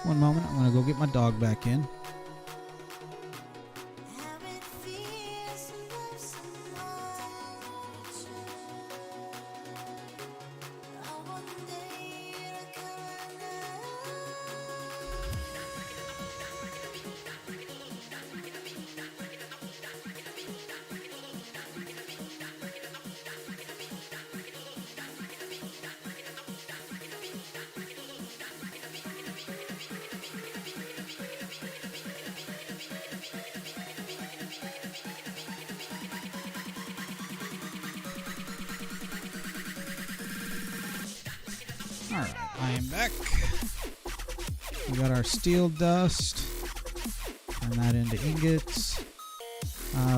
One moment, I'm gonna go get my dog back in. Alright, I am back. We got our steel dust. Turn that into ingots.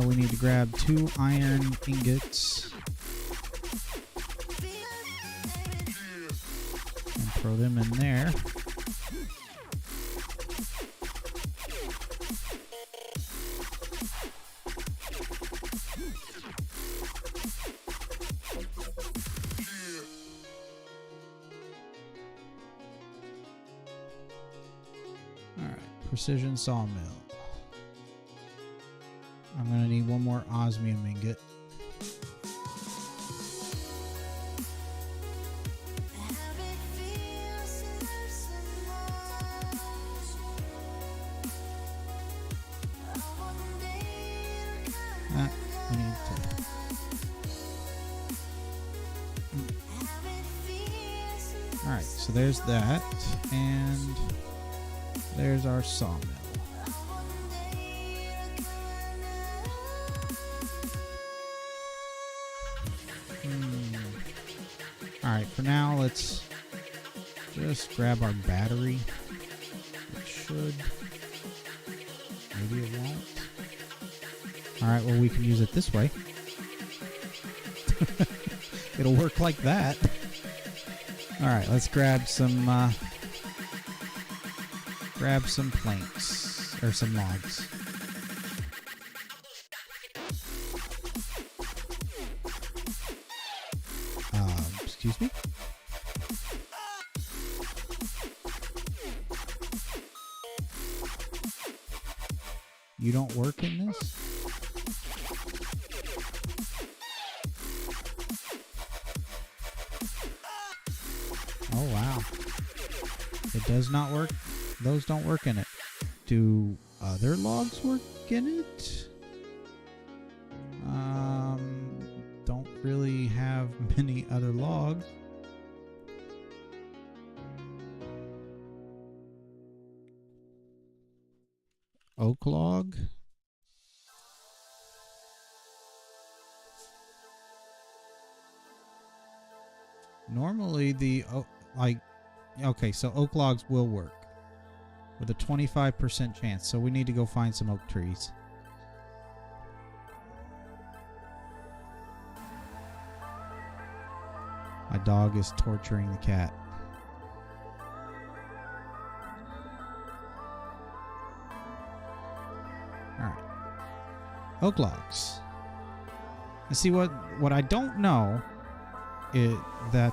We need to grab 2 iron ingots. And throw them in there. Precision sawmill. I'm gonna need 1 more osmium ingot. I need to. Alright, so there's that, and there's our sawmill. Alright, for now, let's just grab our battery. It should. Maybe it won't. Alright, well, we can use it this way. It'll work like that. Alright, let's grab some planks, or some logs. Excuse me? You don't work in this? Oh, wow. It does not work. Those don't work in it. Do other logs work in it? Don't really have many other logs. Oak log. Normally okay, so oak logs will work with a 25% chance. So we need to go find some oak trees. My dog is torturing the cat. Alright. Oak logs. And see what I don't know that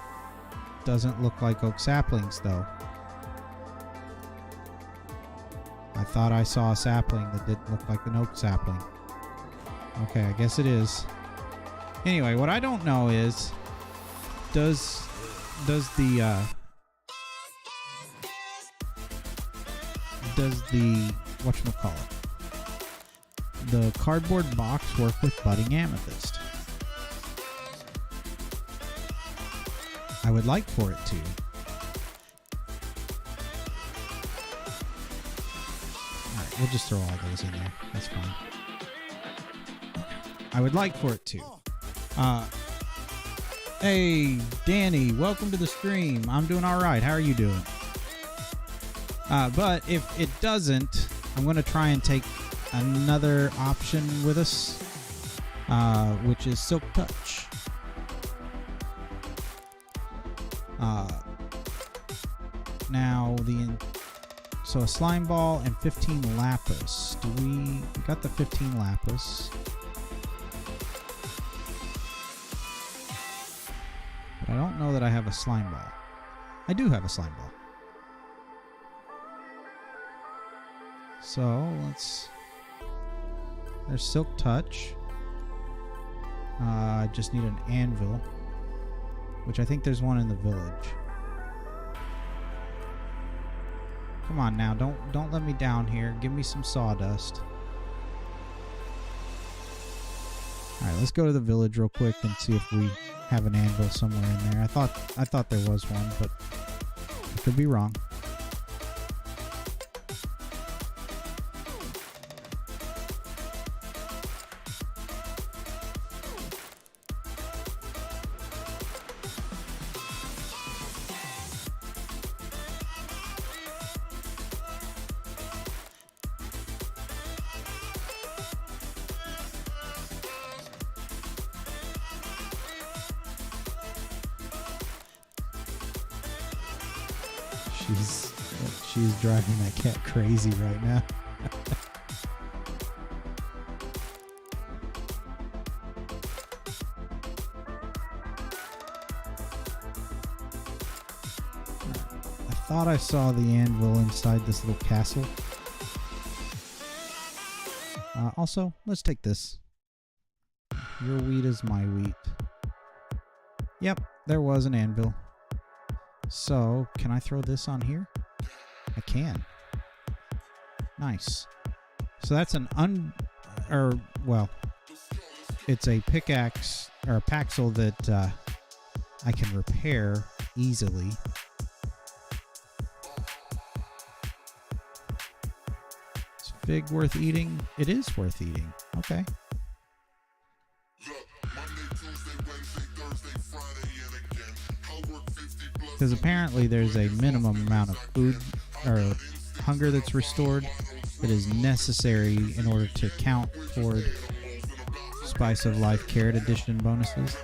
doesn't look like oak saplings though. I thought I saw a sapling that didn't look like an oak sapling. Okay, I guess it is. Anyway, what I don't know is does the whatchamacallit, the cardboard box work with budding amethyst? I would like for it to. Alright, we'll just throw all those in there. That's fine. I would like for it to. Hey, Danny, welcome to the stream. I'm doing alright. How are you doing? But if it doesn't, I'm going to try and take another option with us, which is Silk Touch. Now, so a slime ball and 15 lapis. We got the 15 lapis. But I don't know that I have a slime ball. I do have a slime ball. So, there's Silk Touch. I just need an anvil, which I think there's one in the village. Come on now, don't let me down here. Give me some sawdust. Alright, let's go to the village real quick and see if we have an anvil somewhere in there. I thought there was one, but I could be wrong. she's driving that cat crazy right now. I thought I saw the anvil inside this little castle. Also, let's take this. Your wheat is my wheat. Yep, there was an anvil. So, can I throw this on here? I can. Nice. So that's an it's a pickaxe or a paxel that I can repair easily. Is fig worth eating? It is worth eating. Okay. Because apparently there's a minimum amount of food or hunger that's restored that is necessary in order to count toward Spice of Life Carrot Edition bonuses.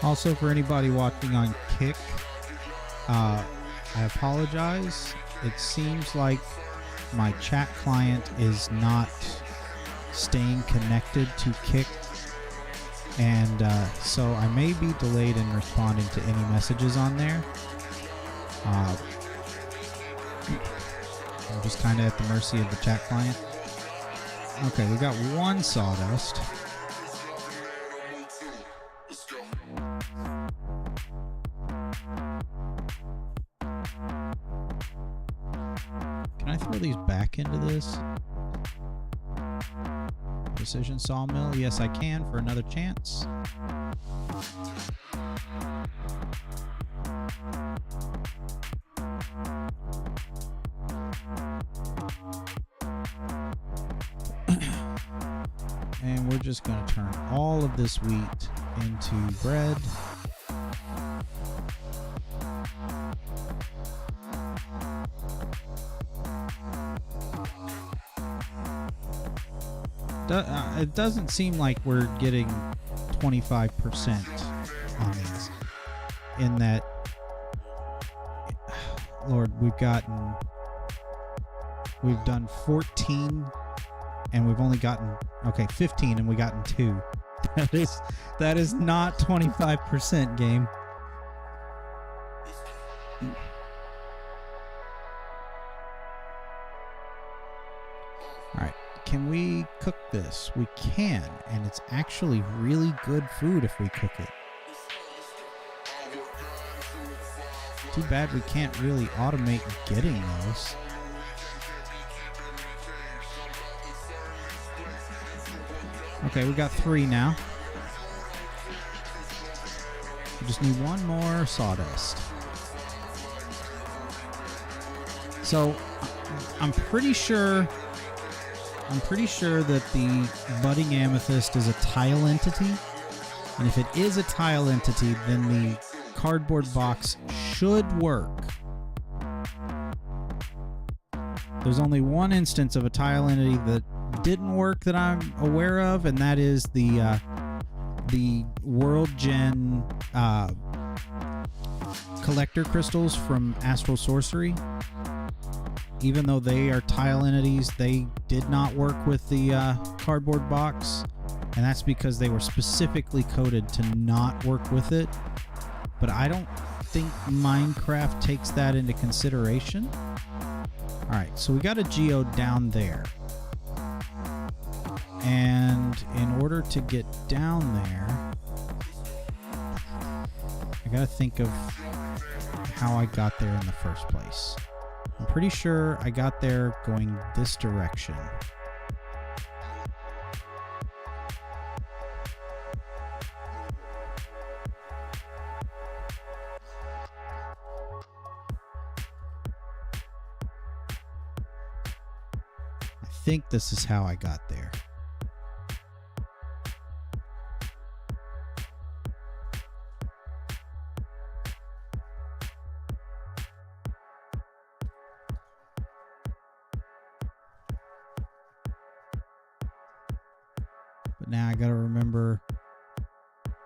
Also, for anybody watching on Kick, I apologize. It seems like my chat client is not staying connected to Kick, and so I may be delayed in responding to any messages on there. I'm just kind of at the mercy of the chat client. Okay, we got one sawdust. Can I throw these back into this? Precision sawmill? Yes, I can for another chance. And we're just going to turn all of this wheat into bread. It doesn't seem like we're getting 25% on these. In that, Lord, we've done 14 and we've only gotten, 15 and we gotten 2. That is not 25%, game. Alright, can we cook this? We can, and it's actually really good food if we cook it. Too bad we can't really automate getting those. Okay, we got 3 now. We just need one more sawdust. So, I'm pretty sure that the budding amethyst is a tile entity. And if it is a tile entity, then the cardboard box should work. There's only one instance of a tile entity that didn't work that I'm aware of, and that is the World Gen collector crystals from Astral Sorcery. Even though they are tile entities, they did not work with the cardboard box, and that's because they were specifically coded to not work with it. But I don't think Minecraft takes that into consideration. Alright, so we got a geode down there. And in order to get down there, I gotta think of how I got there in the first place. I'm pretty sure I got there going this direction. I think this is how I got there. Now I gotta remember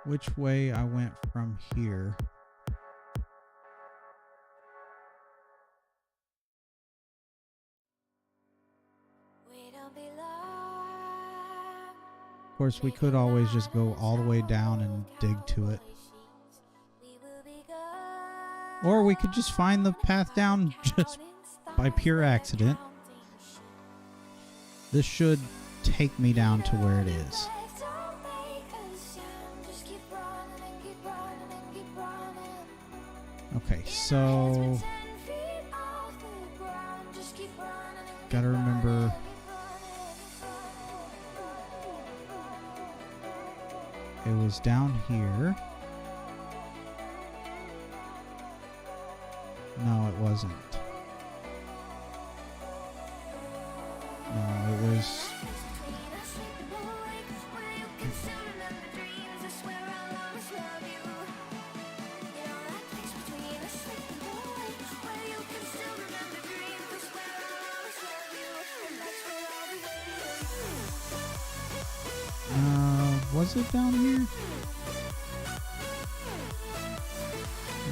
which way I went from here. Of course, we could always just go all the way down and dig to it. Or we could just find the path down just by pure accident. This should take me down to where it is. Okay, so gotta remember it was down here. No, it wasn't. No, it was... was it down here?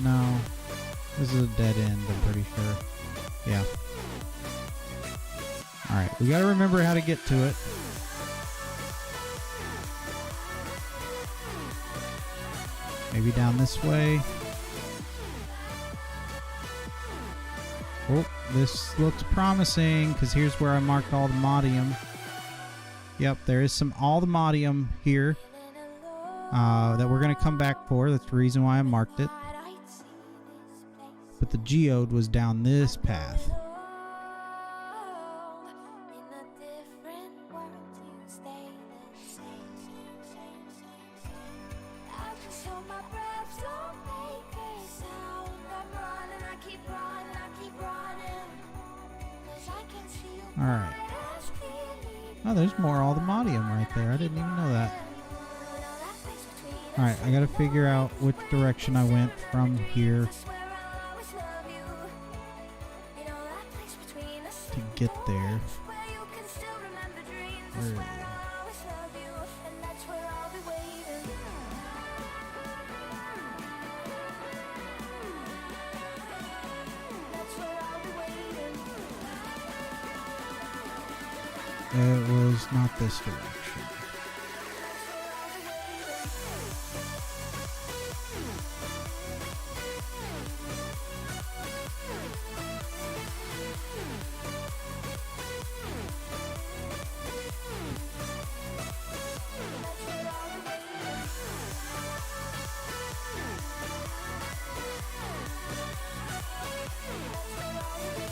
No. This is a dead end, I'm pretty sure. Yeah. Alright, we gotta remember how to get to it. Maybe down this way. Oh, this looks promising, because here's where I marked Aldemodium. Yep, there is some Aldemodium here that we're going to come back for. That's the reason why I marked it. But the geode was down this path. Alright. Oh, there's more Aldemodium right there. I didn't even know that. Alright, I gotta figure out which direction I went from here to get there. Where is it? It was not this direction.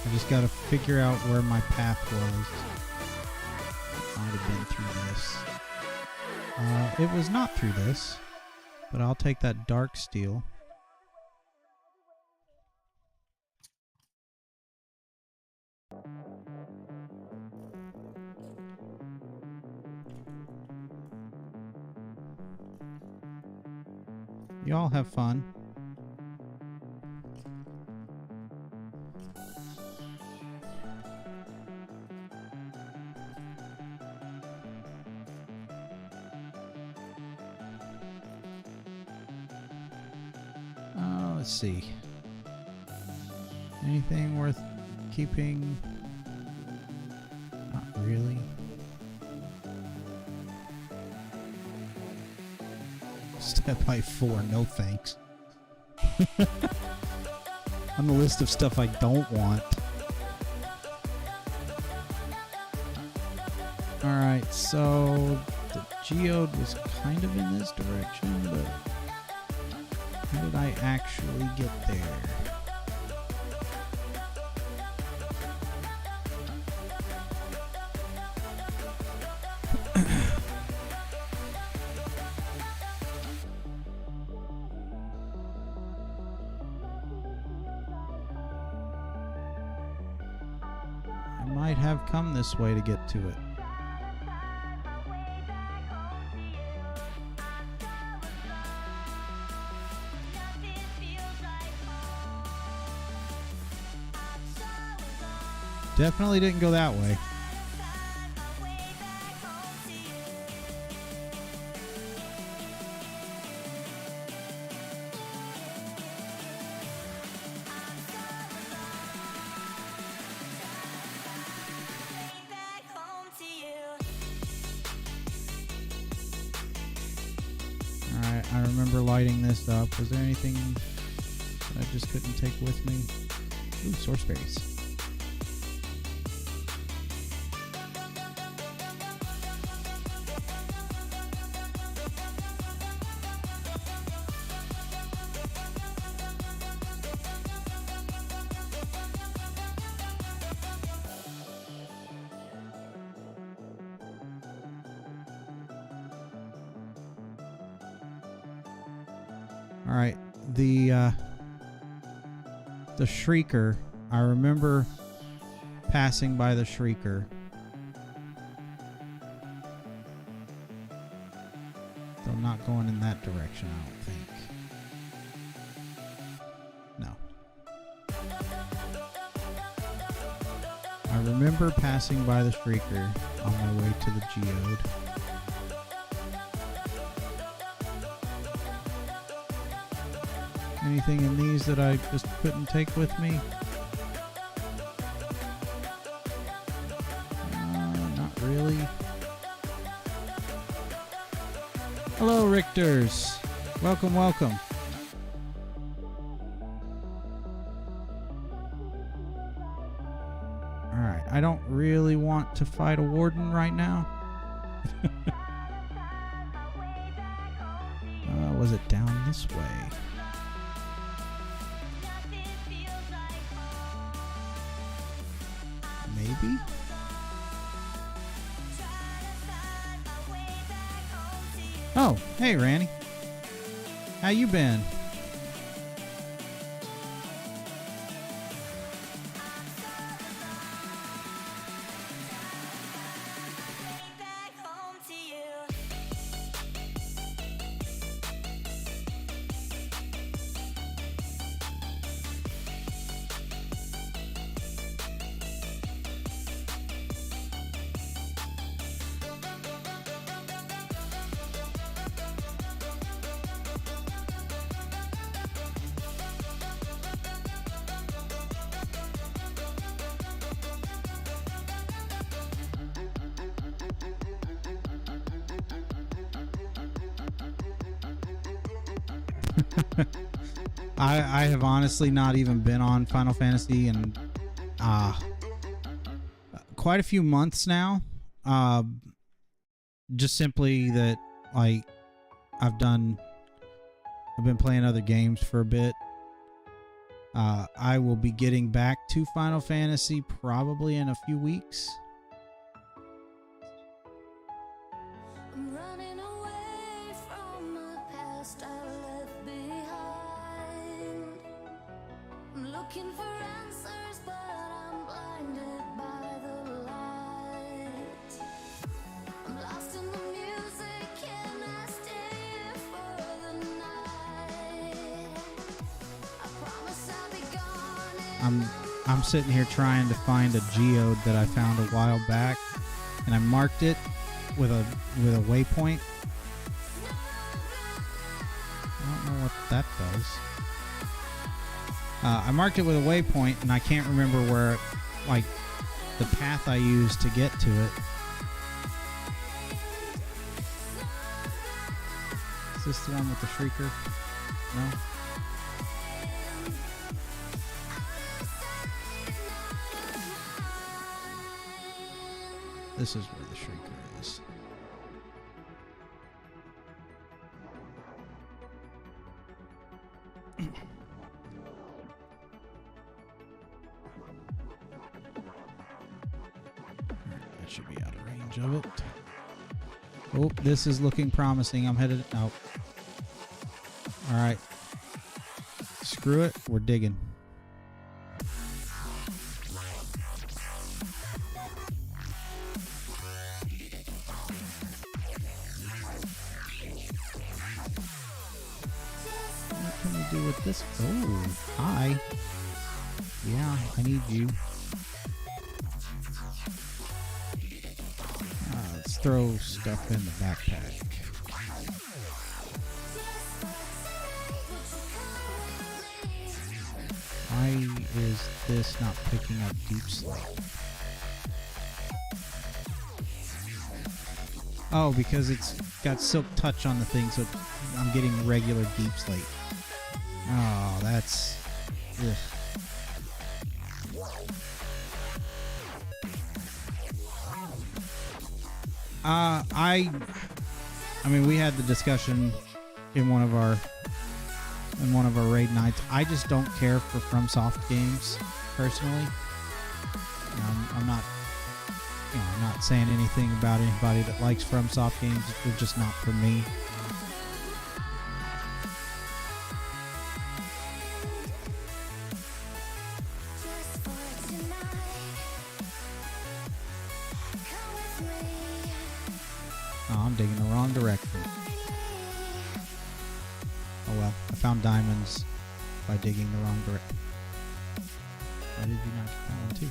I just gotta figure out where my path was. Might have been through this. It was not through this, but I'll take that dark steel. Y'all have fun. Let's see. Anything worth keeping? Not really. Step by 4, no thanks. On the list of stuff I don't want. Alright, so the geode was kind of in this direction, but how did I actually get there? I might have come this way to get to it. Definitely didn't go that way. I remember lighting this up. Was there anything that I just couldn't take with me? Ooh, source berries. All right, the Shrieker. I remember passing by the Shrieker. Though not going in that direction, I don't think. No. I remember passing by the Shrieker on my way to the Geode. Anything in these that I just couldn't take with me? Not really. Hello, Richters. Welcome, welcome. Alright, I don't really want to fight a warden right now. Was it down this way? Maybe? Oh, hey Randy. How you been? I have honestly not even been on Final Fantasy in quite a few months now. Just simply that, like, I've been playing other games for a bit. I will be getting back to Final Fantasy probably in a few weeks. I'm sitting here trying to find a geode that I found a while back, and I marked it with a waypoint. I don't know what that does. I marked it with a waypoint, and I can't remember where, like, the path I used to get to it. Is this the one with the Shrieker? No? This is where the Shrieker is. That should be out of range of it. Oh, this is looking promising. I'm headed out. Alright. Screw it. We're digging. Do with this. Oh, hi. Yeah, I need you. Let's throw stuff in the backpack. Why is this not picking up deep slate? Oh, because it's got Silk Touch on the thing, so I'm getting regular Deep Slate. Oh, that's... Ugh. I mean, we had the discussion in one of our raid nights. I just don't care for FromSoft games personally. I'm not, I'm not saying anything about anybody that likes FromSoft games. They're just not for me. Oh, I'm digging the wrong direction. Oh well, I found diamonds by digging the wrong direction. Why did you not get that one too?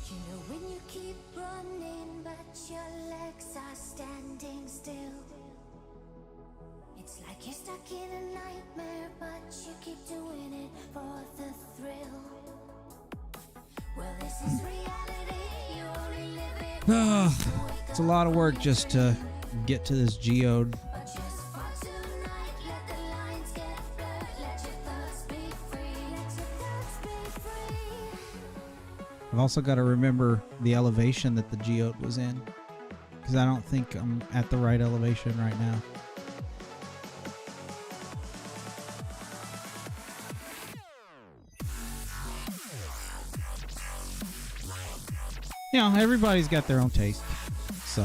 You know when you keep running but your legs are standing still. It's like you're stuck in a nightmare but you keep doing it for the thrill. Well, this is reality, you only live it once. It's a lot of work just to get to this geode. But just for tonight, let the lines get blurred. Let your thoughts be free. Let your thoughts be free. I've also got to remember the elevation that the geode was in, because I don't think I'm at the right elevation right now. You know, everybody's got their own taste, so.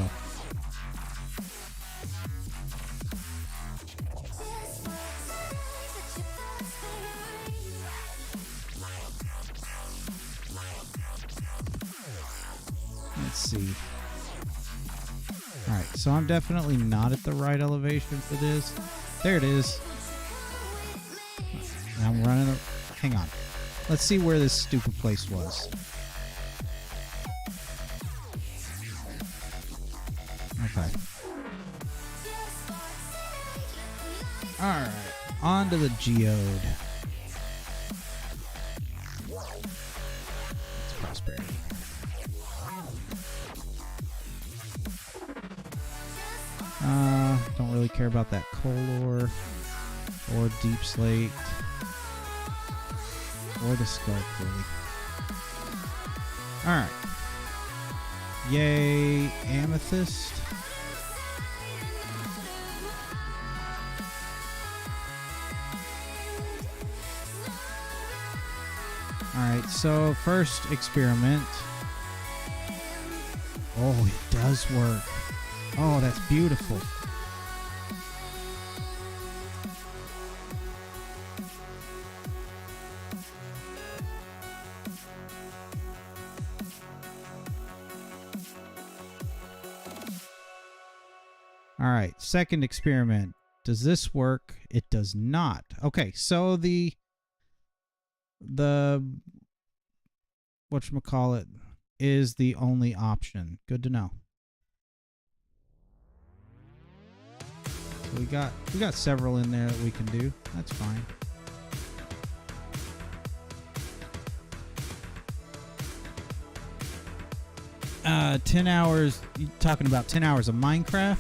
Let's see. Alright, so I'm definitely not at the right elevation for this. There it is. Now I'm running. Hang on. Let's see where this stupid place was. Okay. Alright, on to the geode. It's prosperity. Don't really care about that coal ore, or deep slate, or the skulk, really. Alright. Yay, amethyst. Alright, so first experiment. Oh, it does work. Oh, that's beautiful. Alright, second experiment. Does this work? It does not. Okay, so the whatchamacallit is the only option. Good to know. So we got several in there that we can do. That's fine. Uh, 10 hours. You talking about 10 hours of Minecraft?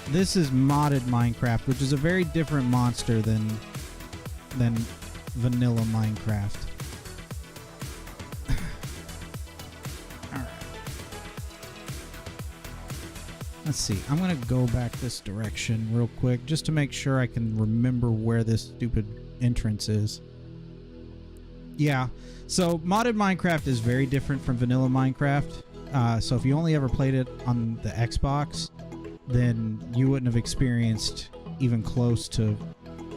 This is modded Minecraft, which is a very different monster than vanilla Minecraft. Alright. Let's see. I'm going to go back this direction real quick just to make sure I can remember where this stupid entrance is. Yeah. So modded Minecraft is very different from vanilla Minecraft. So if you only ever played it on the Xbox, then you wouldn't have experienced even close to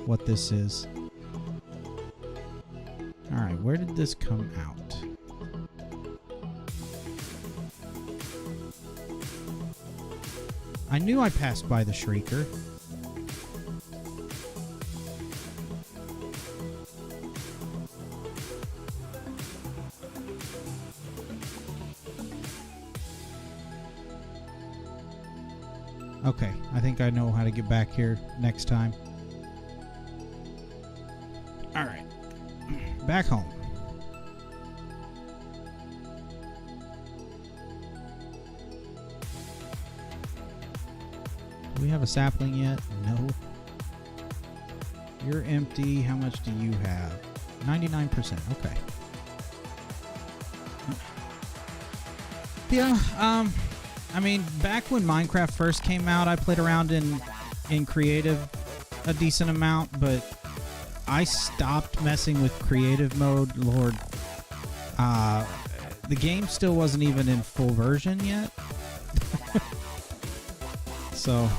what this is. Alright, where did this come out? I knew I passed by the Shrieker. Okay, I think I know how to get back here next time. Alright. back home. Do we have a sapling yet? No. You're empty. How much do you have? 99%. Okay. Yeah, I mean, back when Minecraft first came out, I played around in creative a decent amount, but I stopped messing with creative mode. Lord, the game still wasn't even in full version yet. So,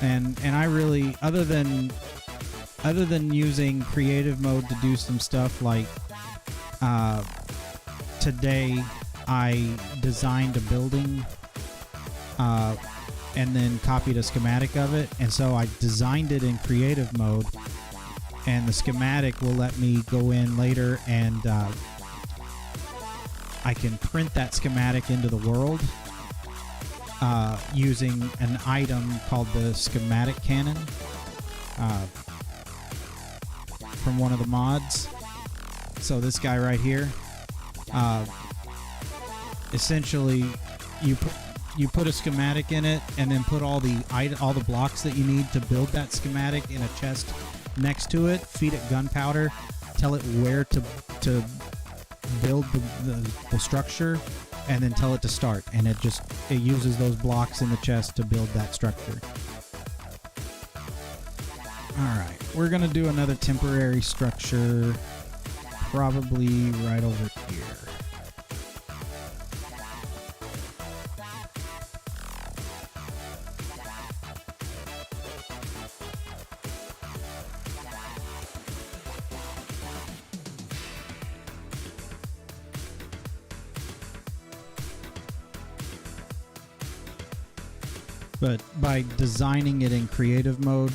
and I really, other than using creative mode to do some stuff like today, I designed a building and then copied a schematic of it, and so I designed it in creative mode, and the schematic will let me go in later and I can print that schematic into the world using an item called the schematic cannon from one of the mods. So this guy right here, essentially you put a schematic in it and then put all the blocks that you need to build that schematic in a chest next to it, feed it gunpowder, tell it where to build the structure, and then tell it to start, and it uses those blocks in the chest to build that structure. Alright, we're gonna do another temporary structure probably right over here. But by designing it in creative mode,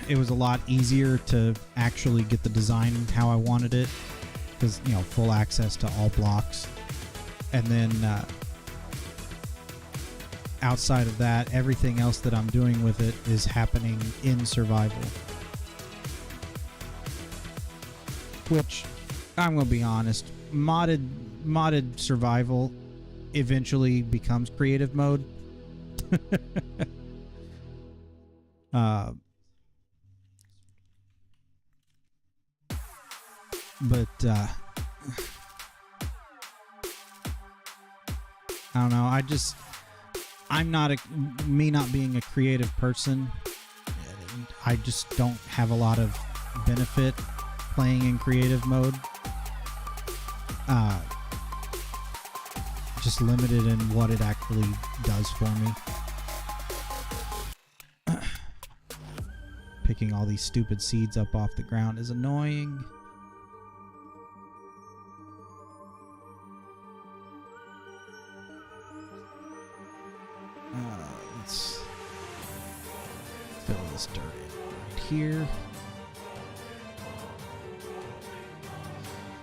it was a lot easier to actually get the design how I wanted it, because, you know, full access to all blocks. And then outside of that, everything else that I'm doing with it is happening in survival. Which, I'm going to be honest, modded survival eventually becomes creative mode. But I don't know, me not being a creative person, I just don't have a lot of benefit playing in creative mode. Just limited in what it actually does for me. Picking all these stupid seeds up off the ground is annoying. Let's fill this dirt in right here.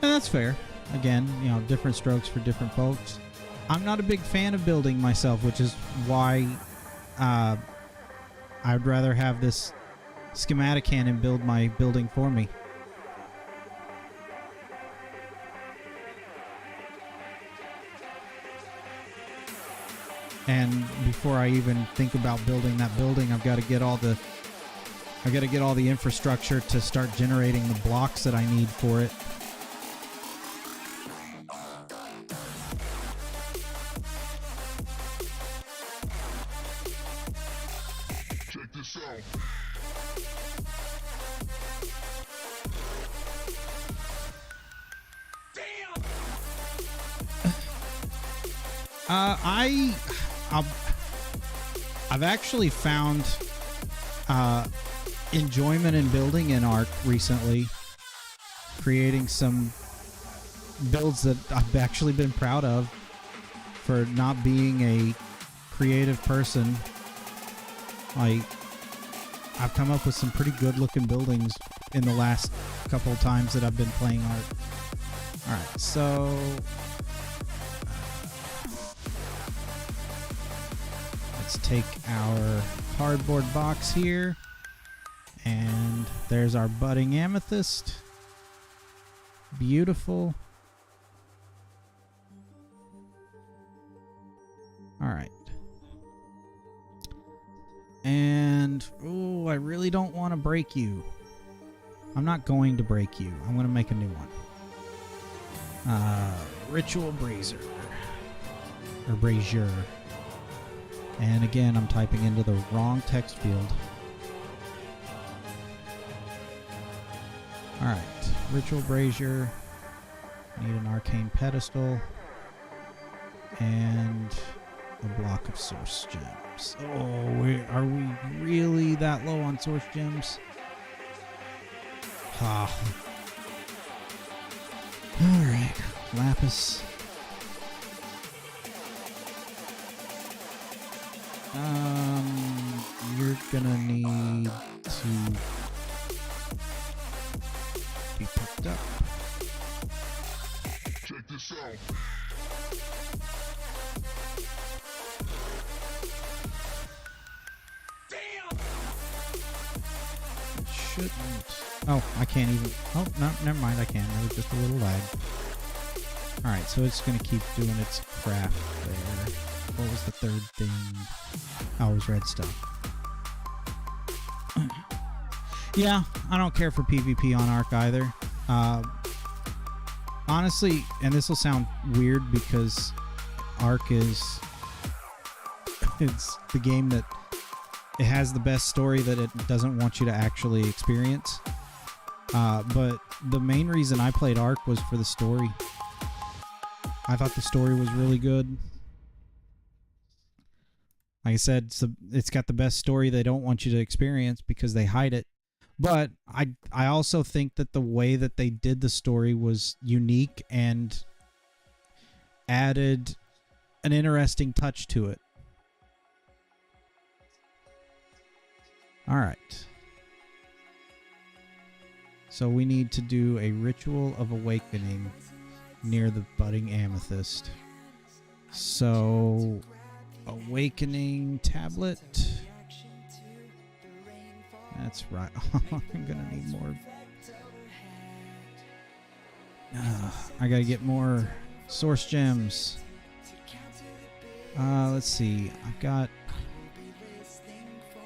And that's fair. Again, you know, different strokes for different folks. I'm not a big fan of building myself, which is why I'd rather have this schematic cannon build my building for me. And before I even think about building that building, I've got to get all the infrastructure to start generating the blocks that I need for it. Check this out. I've actually found enjoyment in building in Ark recently, creating some builds that I've actually been proud of for not being a creative person. Like, I've come up with some pretty good looking buildings in the last couple of times that I've been playing Ark. Alright, so let's take our cardboard box here And there's our budding amethyst. Beautiful. Alright. And, oh, I really don't want to break you. I'm not going to break you. I'm going to make a new one. Ritual Brazier. Or Brazier. And again, I'm typing into the wrong text field. Alright. Ritual Brazier. Need an arcane pedestal. And a block of source gems. Oh, are we really that low on source gems? Ah. Alright. Lapis. You're gonna need to be picked up. Check this out. It shouldn't. Oh, I can't even. Oh, no, never mind. I can. There was just a little lag. Alright, so it's gonna keep doing its craft there. What was the third thing? Oh, it was red stuff. Yeah, I don't care for PvP on Ark either. Honestly, and this will sound weird because Ark is it's the game that it has the best story that it doesn't want you to actually experience. But the main reason I played Ark was for the story. I thought the story was really good. Like I said, it's got the best story they don't want you to experience because they hide it. But I also think that the way that they did the story was unique and added an interesting touch to it. Alright. So we need to do a ritual of awakening near the budding amethyst. So, awakening tablet. That's right. I'm gonna need more. I gotta get more source gems. Let's see. I've got.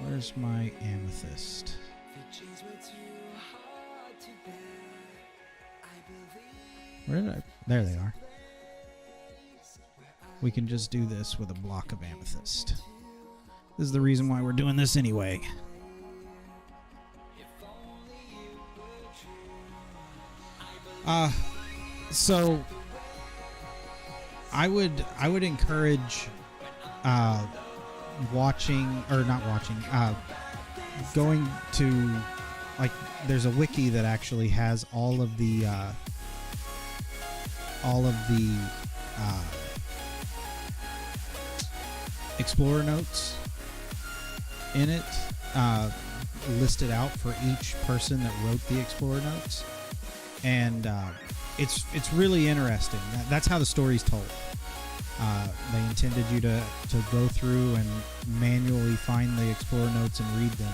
Where's my amethyst? Where did I? There they are. We can just do this with a block of amethyst. This is the reason why we're doing this anyway. So I would encourage watching, or not watching, going to, like, there's a wiki that actually has all of the explorer notes in it, listed out for each person that wrote the explorer notes, and it's really interesting. That's how the story's told. They intended you to go through and manually find the explorer notes and read them,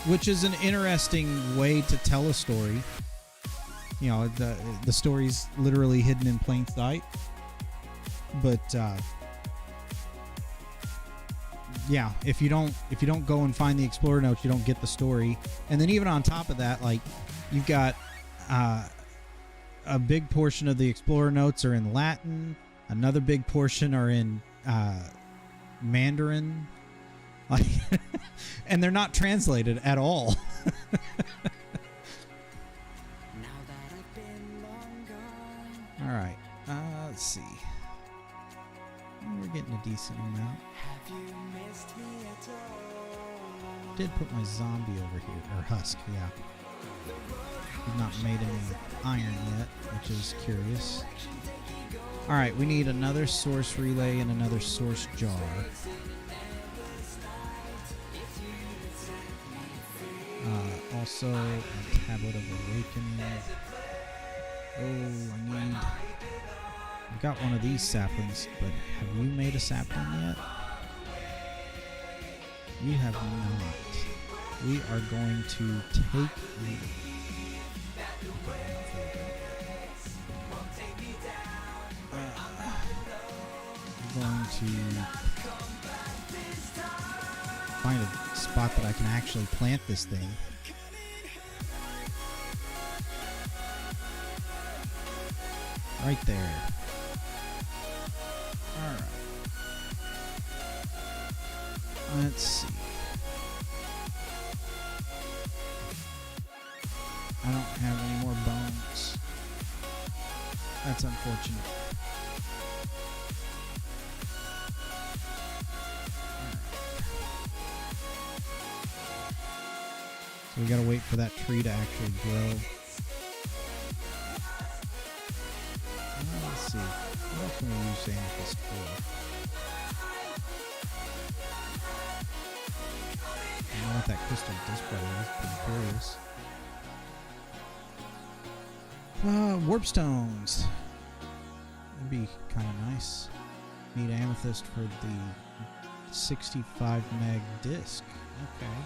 which is an interesting way to tell a story. You know, the story's literally hidden in plain sight, but yeah, if you don't go and find the explorer notes, you don't get the story. And then even on top of that, like, you've got a big portion of the explorer notes are in Latin, another big portion are in Mandarin, like, and they're not translated at all. All right, let's see. We're getting a decent amount. Did put my zombie over here, or husk, yeah. We've not made any iron yet, which is curious. Alright, we need another source relay and another source jar. Also, a tablet of awakening. Oh, I've got one of these saplings, but have you made a sapling yet? You have not. we are going to take the... We're going to find a spot that I can actually plant this thing. Right there. Alright. Let's see. I don't have any more bones. That's unfortunate. So we gotta wait for that tree to actually grow. Let's see. What else can we use amethyst for? I don't know what that crystal display is. Pretty curious. Warp stones. That'd be kind of nice. Need amethyst for the 65 meg disc. Okay.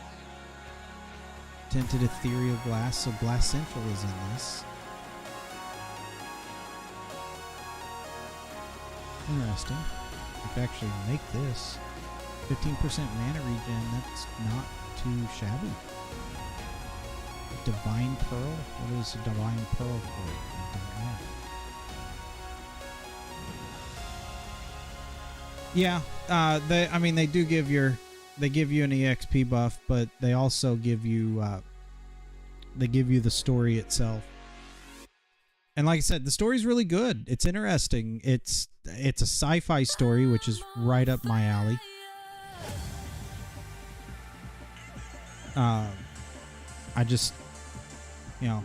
Tinted ethereal glass, so Glass Central is in this. Interesting. I could actually make this. 15% mana regen, that's not too shabby. Divine Pearl? What is a Divine Pearl for? I don't know. Yeah, they do give they give you an EXP buff, but they also give you the story itself. And like I said, the story's really good. It's interesting. It's a sci-fi story, which is right up my alley. I just, like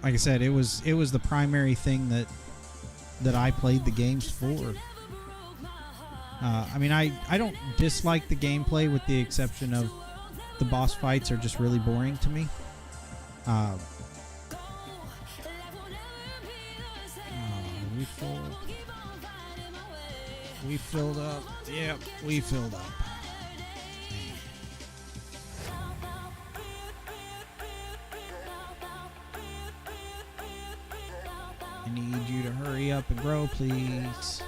I said, it was the primary thing that I played the games for. I don't dislike the gameplay, with the exception of the boss fights are just really boring to me. We filled up. Yep, we filled up. I need you to hurry up and grow, please.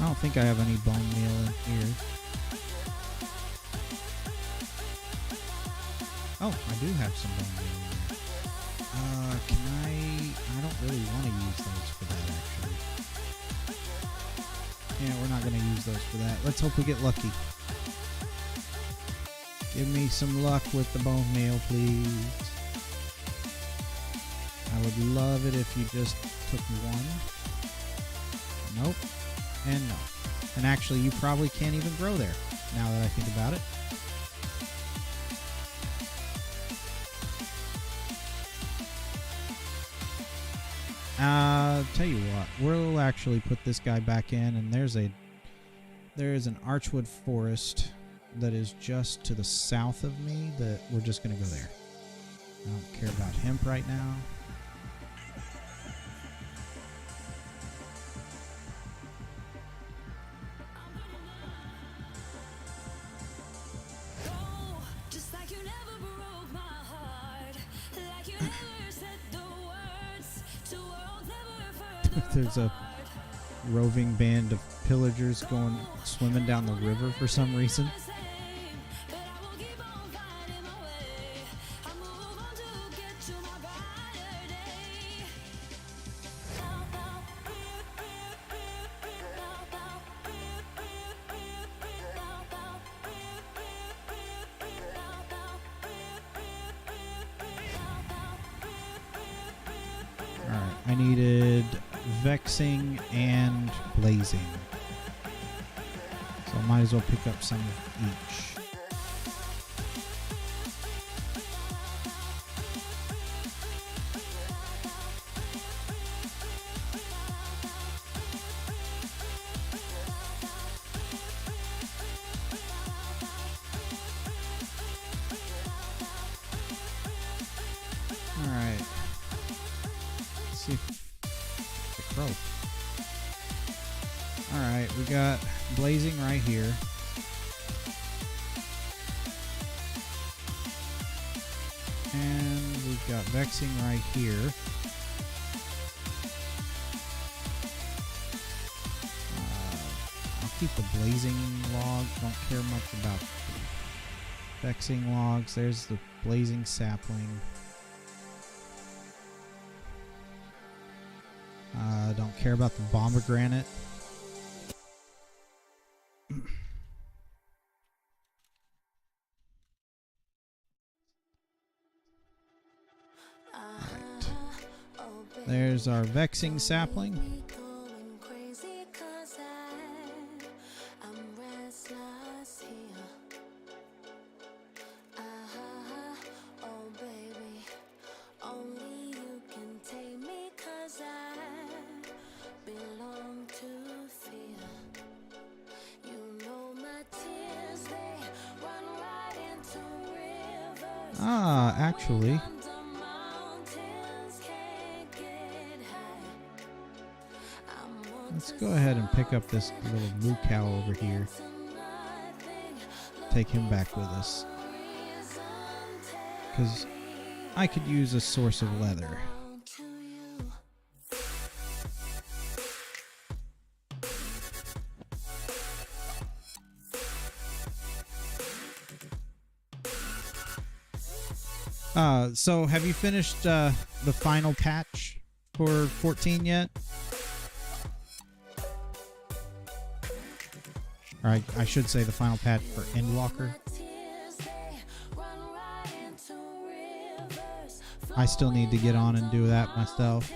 I don't think I have any bone meal in here. Oh, I do have some bone meal in there. Can I don't really want to use those for that, actually. Yeah, we're not going to use those for that. Let's hope we get lucky. Give me some luck with the bone meal, please. I would love it if you just took one. Nope. And no. And actually, you probably can't even grow there, now that I think about it. Tell you what, we'll actually put this guy back in, and there is an Archwood Forest that is just to the south of me that we're just going to go there. I don't care about hemp right now. There's a roving band of pillagers going swimming down the river for some reason. Alright, I needed Vexing and Blazing. So I might as well pick up some of each. see the crow. Alright, we got blazing right here. And we've got vexing right here. I'll keep the blazing log. Don't care much about the vexing logs. There's the blazing sapling. Don't care about the pomegranate. There's our vexing sapling. Actually, let's go ahead and pick up this little moo cow over here. Take him back with us, because I could use a source of leather. So have you finished the final patch for 14 yet? Or I should say the final patch for Endwalker. I still need to get on and do that myself.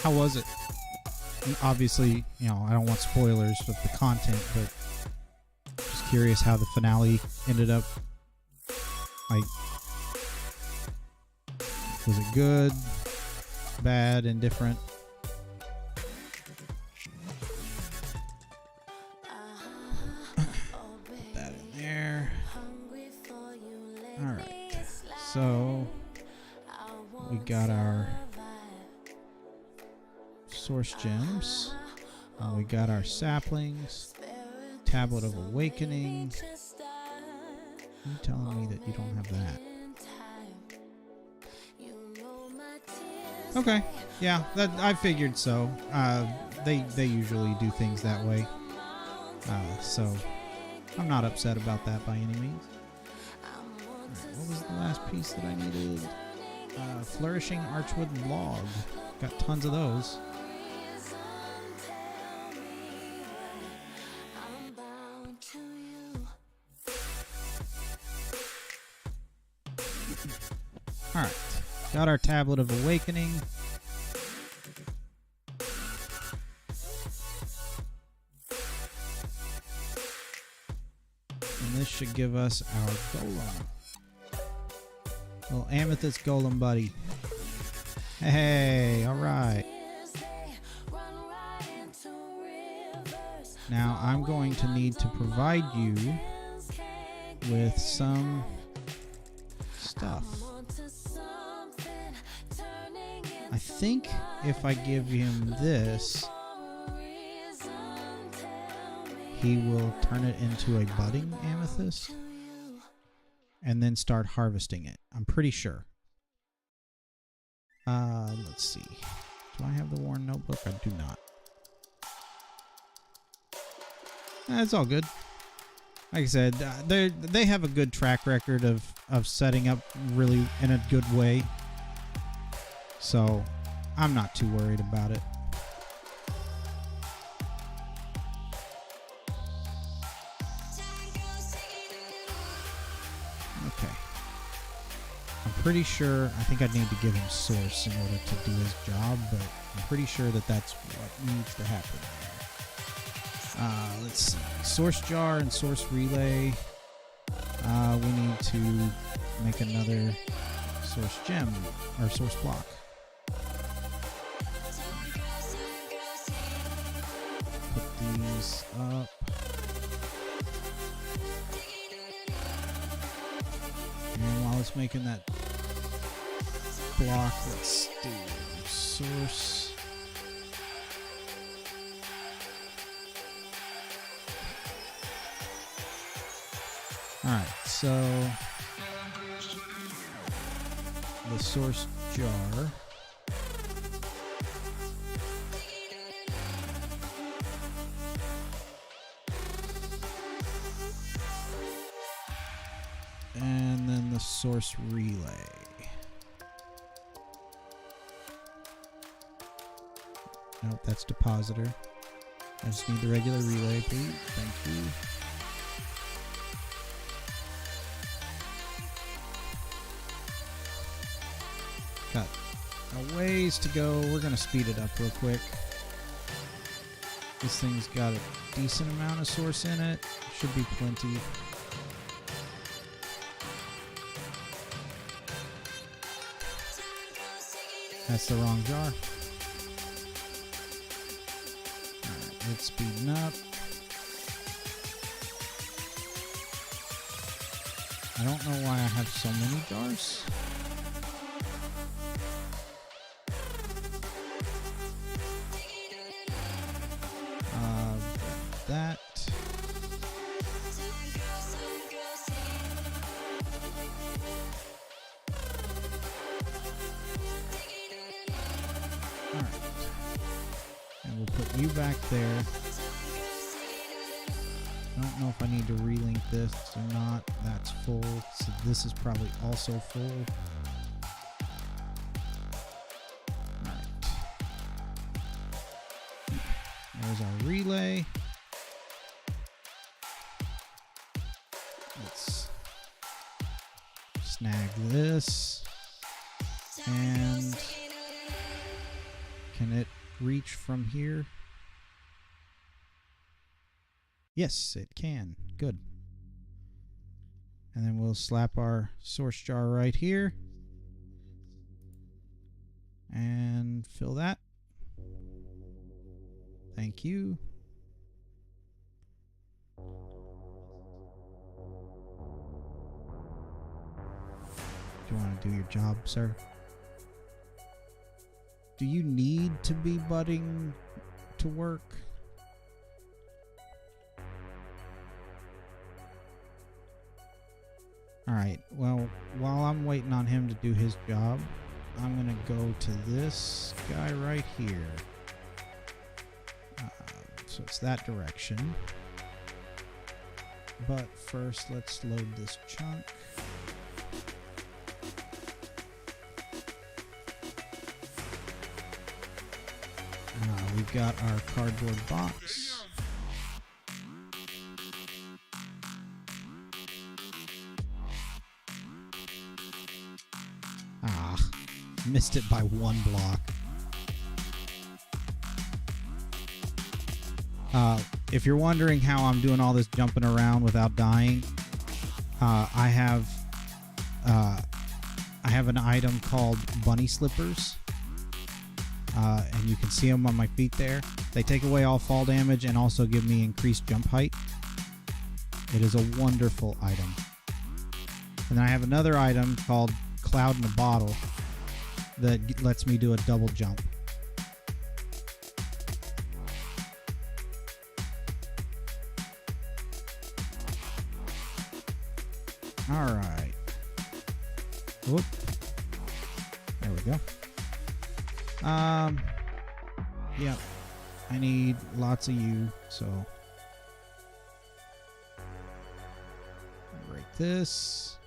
How was it? Obviously, you know, I don't want spoilers of the content, but just curious how the finale ended up. Like, was it good, bad, indifferent? Put that in there. Alright, so we got our source gems. We got our saplings. Tablet of Awakening. You telling me that you don't have that? Okay, yeah, that I figured so. They usually do things that way. So I'm not upset about that by any means. Right, what was the last piece that I needed? Flourishing Archwood Log. Got tons of those. Alright, got our Tablet of Awakening. And this should give us our golem. Little amethyst golem buddy. Hey, alright. Now I'm going to need to provide you with some stuff. I think if I give him this, he will turn it into a budding amethyst and then start harvesting it. I'm pretty sure. Let's see. Do I have the Worn Notebook? I do not. It's all good. Like I said, they have a good track record of setting up really in a good way. So, I'm not too worried about it. Okay. I'm pretty sure, I think I'd need to give him Source in order to do his job, but I'm pretty sure that that's what needs to happen there. Let's see. Source Jar and Source Relay. we need to make another source gem, or source block. Put these up. And while it's making that block, let's do source. Alright, so the source jar. And then the source relay. Nope, that's depositor. I just need the regular relay, please. Thank you. Got a ways to go. We're going to speed it up real quick. This thing's got a decent amount of source in it. Should be plenty. That's the wrong jar. Alright, it's speeding up. I don't know why I have so many jars. That. Alright. And we'll put you back there. I don't know if I need to relink this or not. That's full. So this is probably also full. Alright. There's our relay. Let's snag this. And can it reach from here? Yes, it can. Good. And then we'll slap our source jar right here. And fill that. Thank you. Do you want to do your job, sir? Do you need to be budding to work? Alright, well, while I'm waiting on him to do his job, I'm going to go to this guy right here. So it's that direction. But first, let's load this chunk. We've got our cardboard box. Missed it by one block. If you're wondering how I'm doing all this jumping around without dying, I have an item called bunny slippers. And you can see them on my feet there. They take away all fall damage and also give me increased jump height. It is a wonderful item. And then I have another item called Cloud in a Bottle that lets me do a double jump. Alright. Whoop. There we go. Yeah, I need lots of you, so break this.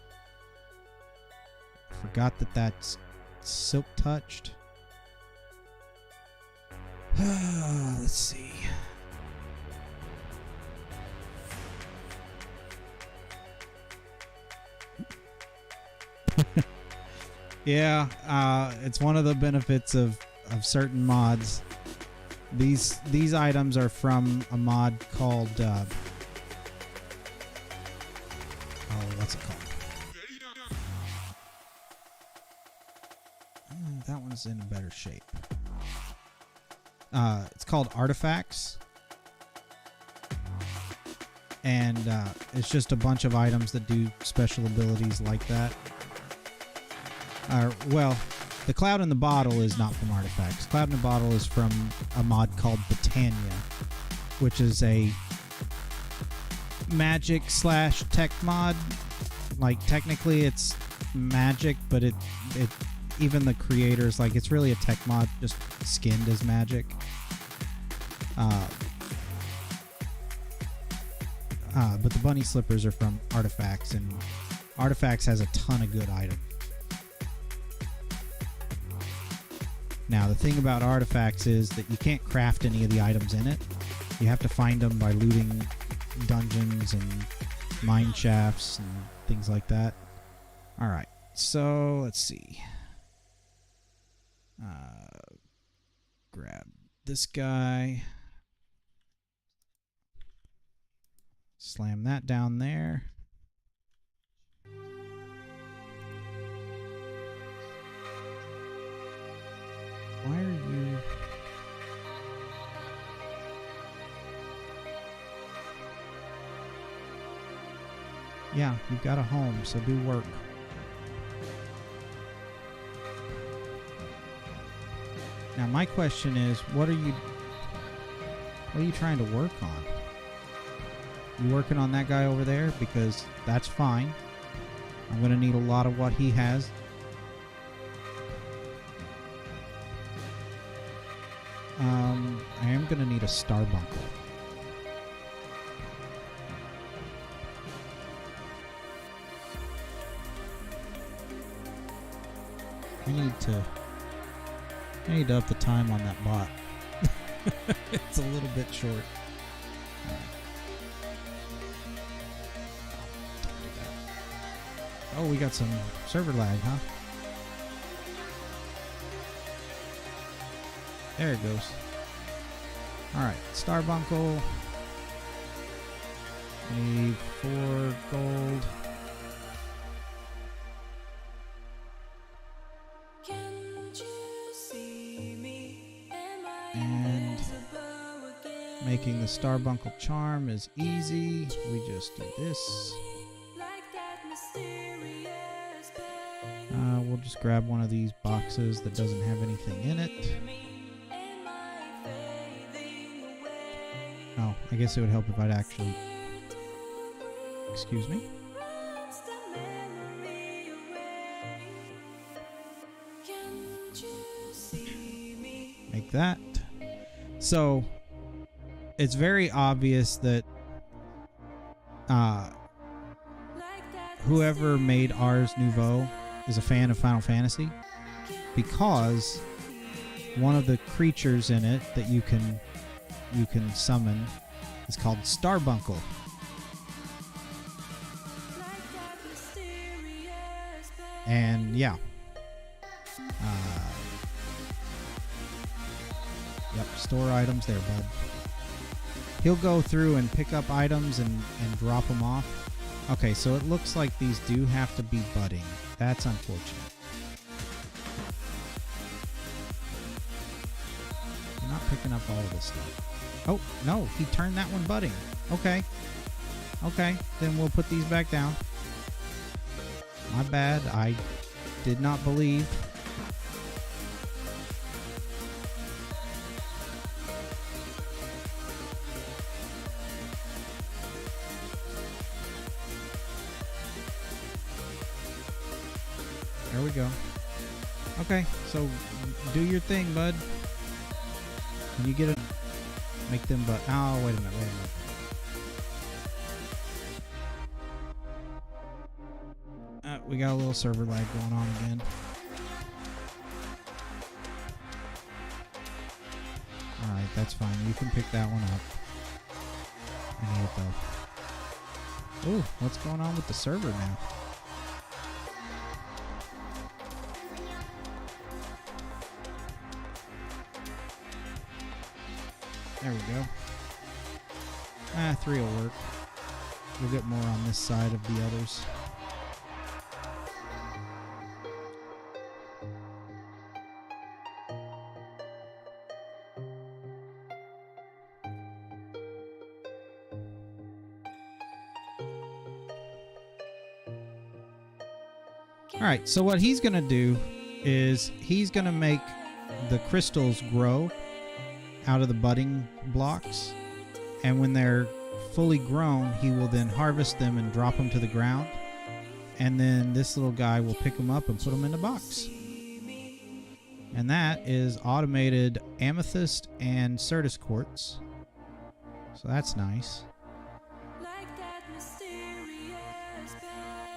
Forgot that that's silk touched. Let's see. Yeah, it's one of the benefits of certain mods. These items are from a mod called what's it That one's in better shape. It's called Artifacts. And it's just a bunch of items that do special abilities like that. Well, the Cloud in the Bottle is not from Artifacts. Cloud in the Bottle is from a mod called Botania, which is a magic / tech mod. Like, technically it's magic, but it even the creators, like, it's really a tech mod just skinned as magic. But the bunny slippers are from Artifacts, and Artifacts has a ton of good items. Now, the thing about Artifacts is that you can't craft any of the items in it. You have to find them by looting dungeons and mine shafts and things like that. Alright, so let's see. Grab this guy. Slam that down there. Why are you... Yeah, you've got a home, so do work. Now my question is, what are you trying to work on? You working on that guy over there? Because that's fine. I'm gonna need a lot of what he has. I am gonna need a Starbuncle. I need to up the time on that bot. It's a little bit short. Oh, we got some server lag, huh? There it goes. Alright, Starbuncle. Need 4 gold. And making the Starbuncle charm is easy. We just do this. We'll just grab one of these boxes that doesn't have anything in it. Oh, I guess it would help if I'd actually... Excuse me? Make that. So, it's very obvious that whoever made Ars Nouveau is a fan of Final Fantasy, because one of the creatures in it that you can summon is called Starbuncle. And yeah. Yep, store items there, bud. He'll go through and pick up items and drop them off. Okay, so it looks like these do have to be budding. That's unfortunate. You're not picking up all of this stuff. Oh, no, he turned that one budding. Okay. Okay, then we'll put these back down. My bad, I did not believe. There we go. Okay, so do your thing, bud. When you get it, make them but oh, wait a minute. We got a little server lag going on again. Alright, that's fine. You can pick that one up. I need it though. Ooh, what's going on with the server now? There we go. 3 will work. We'll get more on this side of the others. All right, so what he's going to do is he's going to make the crystals grow out of the budding blocks. And when they're fully grown, he will then harvest them and drop them to the ground. And then this little guy will pick them up and put them in a box. And that is automated amethyst and Certus quartz. So that's nice.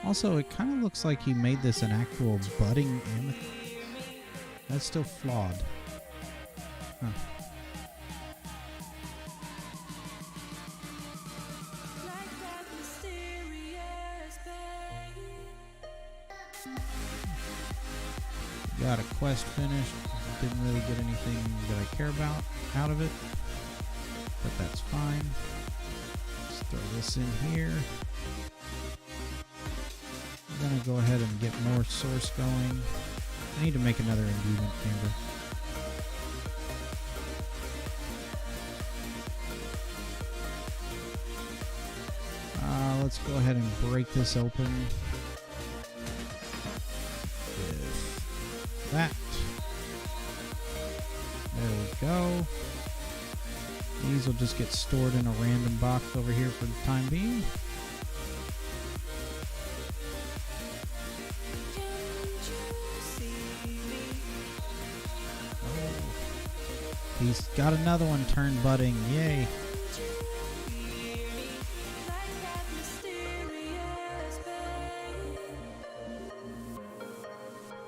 Also, it kind of looks like he made this an actual budding amethyst. That's still flawed. Huh. Got a quest finished. Didn't really get anything that I care about out of it, but that's fine. Let's throw this in here. I'm gonna go ahead and get more source going. I need to make another imbuement chamber. Let's go ahead and break this open with that. There we go. These will just get stored in a random box over here for the time being. He's got another one turned budding. Yay.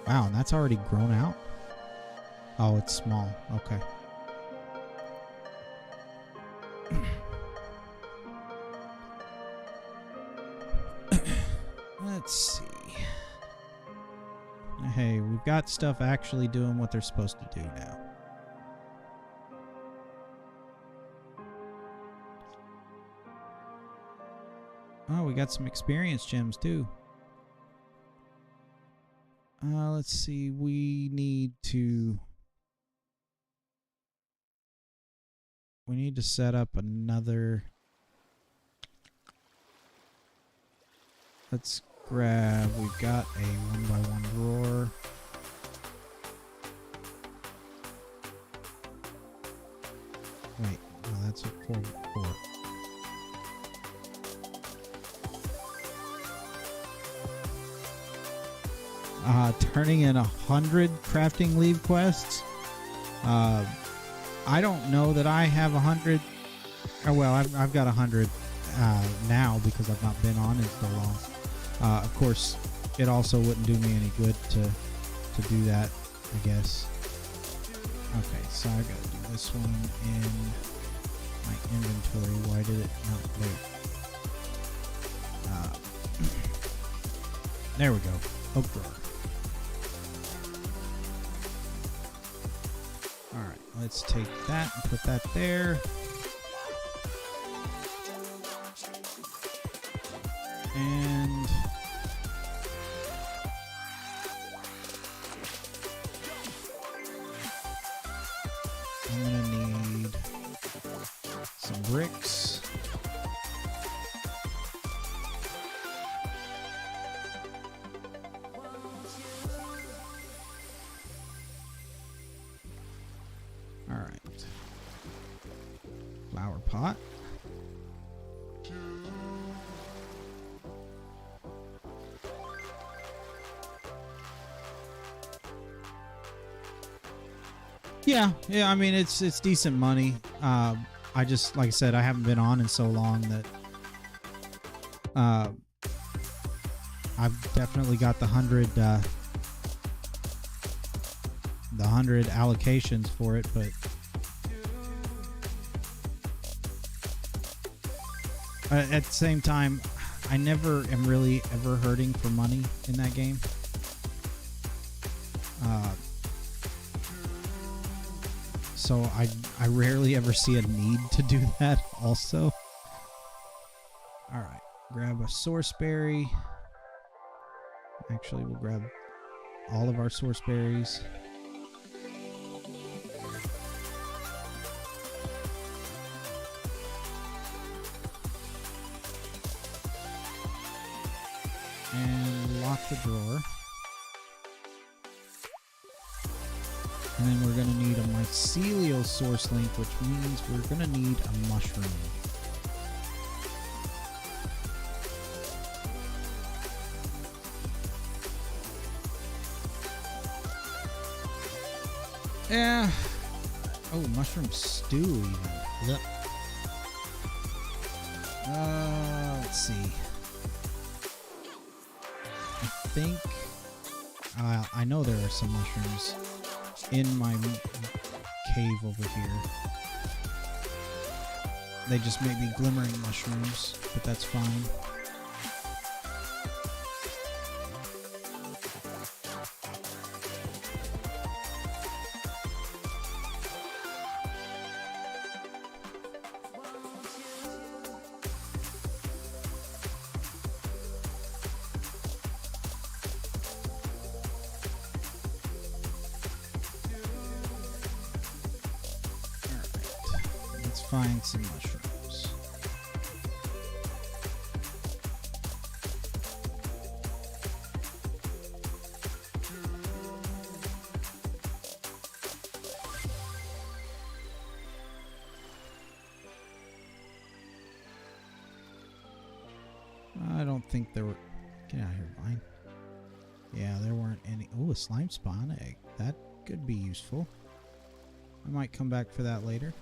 Wow, and that's already grown out? Oh, it's small. Okay. Let's see. Hey, we've got stuff actually doing what they're supposed to do now. Oh, we got some experience gems too. Let's see. We need to set up another. Let's grab. We've got a 1x1 drawer. Wait, no, that's a 4x4. Turning in 100 crafting leave quests. I don't know that I have 100. Oh, well, I've got 100 now because I've not been on it so long. Of course, it also wouldn't do me any good to do that, I guess. Okay, so I gotta do this one in my inventory. Why did it not there? There we go. Oak drawer. Alright, let's take that and put that there. And I'm gonna need some bricks. Alright. Flower pot. Yeah. I mean, it's decent money. I just, like I said, I haven't been on in so long that I've definitely got the 100 allocations for it, but at the same time, I never am really ever hurting for money in that game. So I rarely ever see a need to do that also. Alright, grab a source berry. Actually, we'll grab all of our source berries. And lock the drawer. And then we're going to need a mycelial source link, which means we're going to need a mushroom. Yeah. Oh, mushroom stew even. Yep. Let's see. I think I know there are some mushrooms in my cave over here. They just may be glimmering mushrooms, but that's fine. Find some mushrooms. I don't think there were... Get out of here, Vine. Yeah, there weren't any... Oh, a slime spawn egg. That could be useful. I might come back for that later.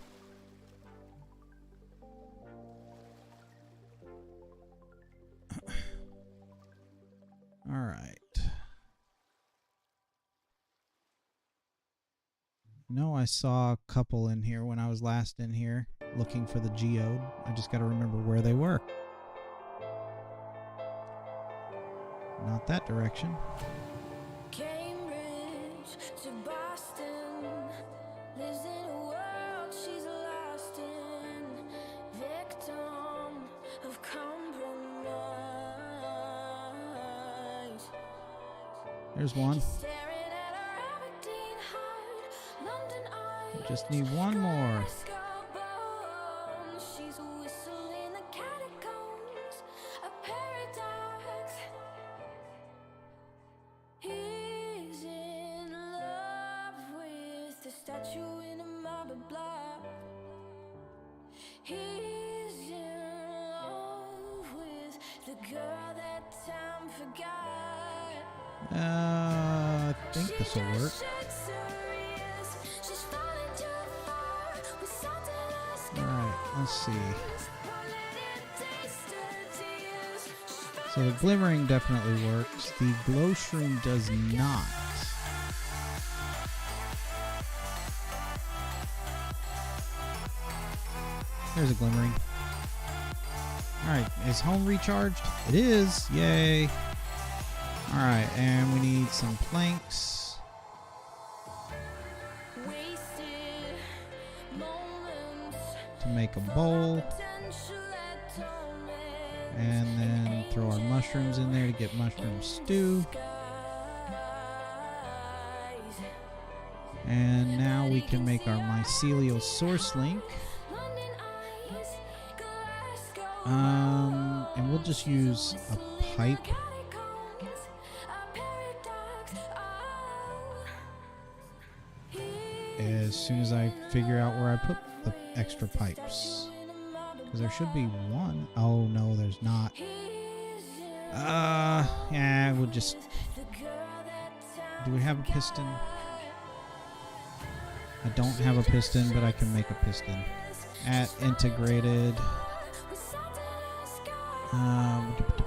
Alright. No, I saw a couple in here when I was last in here looking for the geode. I just gotta remember where they were. Not that direction. Cambridge to Boston, lives in a world she's lost in, victim of compromise. There's one. Staring at her Aberdeen heart, London eyes. Just need one more. She's whistling the catacombs, a paradox. He's in love with the statue in a marble block. He's in love with the girl that time forgot. I think this will work. Alright, let's see. So the glimmering definitely works. The glow shroom does not. There's a glimmering. Alright, is home recharged? It is! Yay! Alright, and we need some planks. To make a bowl. And then throw our mushrooms in there to get mushroom stew. And now we can make our mycelial source link. And we'll just use a pipe. As soon as I figure out where I put the extra pipes. Because there should be one. Oh no, there's not. Yeah, we'll just... Do we have a piston? I don't have a piston, but I can make a piston. At integrated.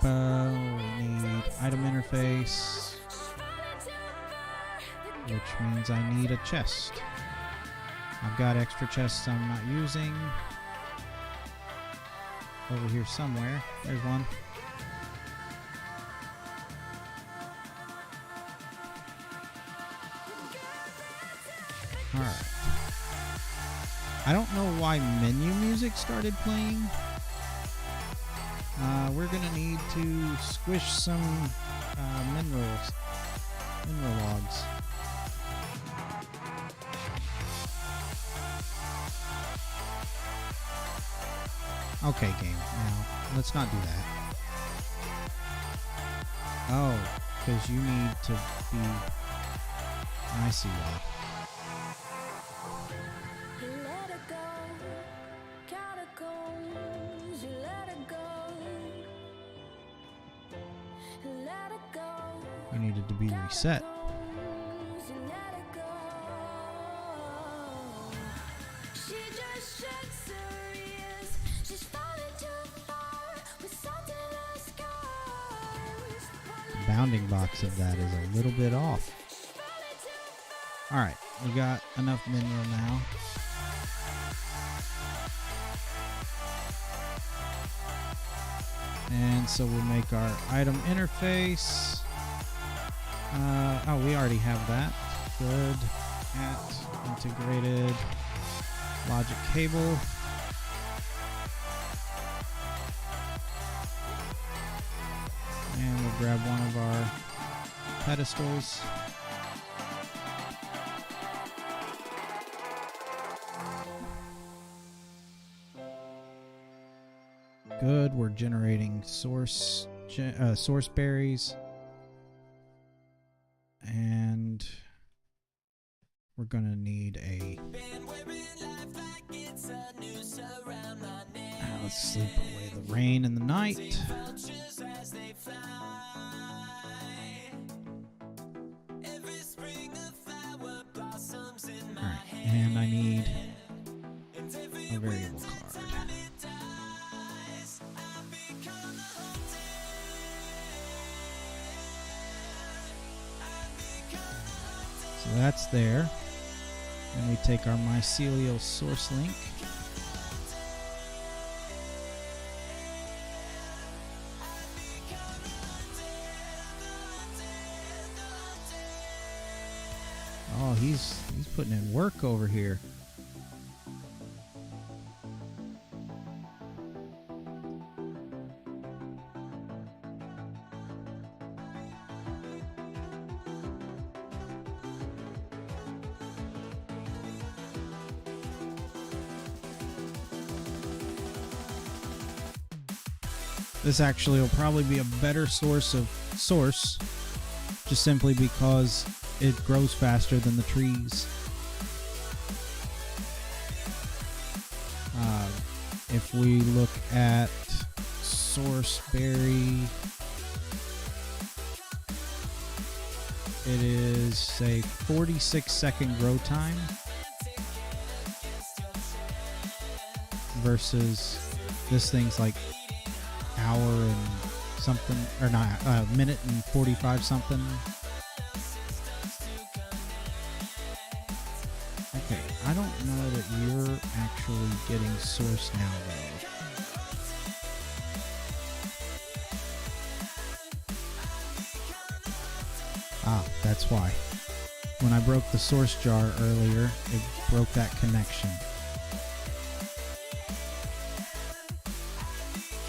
We need item interface. Which means I need a chest. I've got extra chests I'm not using. Over here somewhere. There's one. Alright. I don't know why menu music started playing. We're gonna need to squish some mineral logs. Okay, game. Now, let's not do that. Oh, because you need to be... I see why. reset. The bounding box of that is a little bit off. Alright, we got enough mineral now. And so we'll make our item interface. Oh, we already have that. Good. At integrated logic cable. And we'll grab one of our pedestals. Good, we're generating source berries, and we're gonna need a. Let's sleep away the rain and the night. All right, and I need a variable card. So that's there. And we take our mycelial source link. Oh, he's putting in work over here. This actually will probably be a better source, just simply because it grows faster than the trees. If we look at source berry, it is, say, 46-second grow time versus this thing's like hour and something, or not, a minute and 45 something. Okay, I don't know that you're actually getting source now though. Ah, that's why. When I broke the source jar earlier, it broke that connection.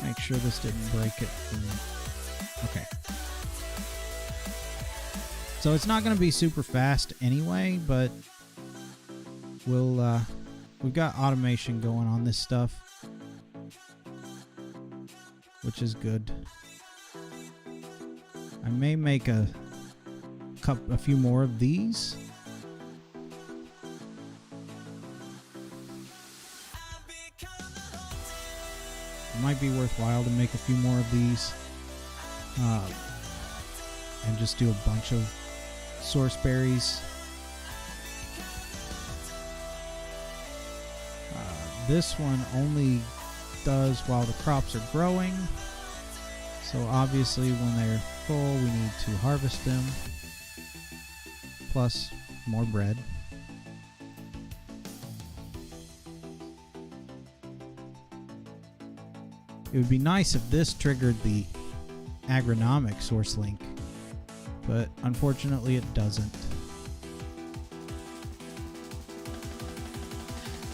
Make sure this didn't break it. Okay. So it's not going to be super fast anyway, but we've got automation going on this stuff, which is good. I may make a few more of these. It might be worthwhile to make a few more of these and just do a bunch of source berries. This one only does while the crops are growing, so obviously when they're full we need to harvest them, plus more bread. It would be nice if this triggered the agronomic source link, but unfortunately it doesn't.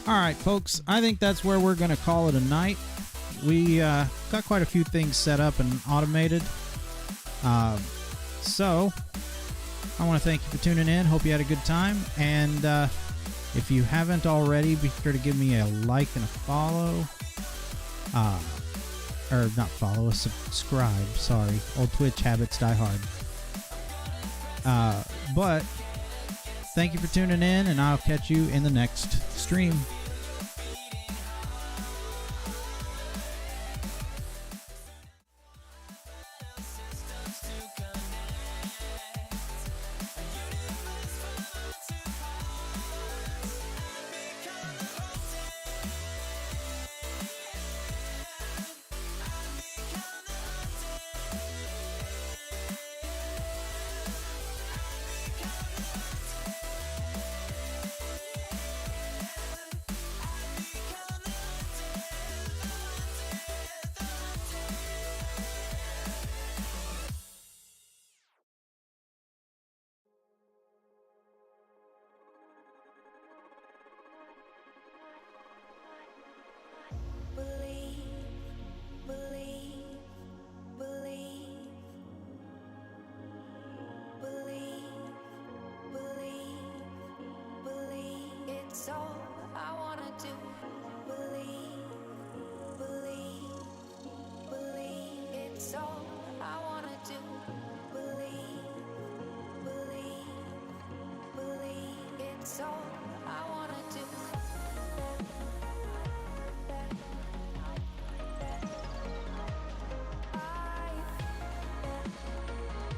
Alright folks, I think that's where we're going to call it a night. We got quite a few things set up and automated. So, I want to thank you for tuning in. Hope you had a good time. And if you haven't already, be sure to give me a like and a follow. Or not follow, a subscribe. Sorry. Old Twitch habits die hard. But thank you for tuning in, and I'll catch you in the next stream. It's all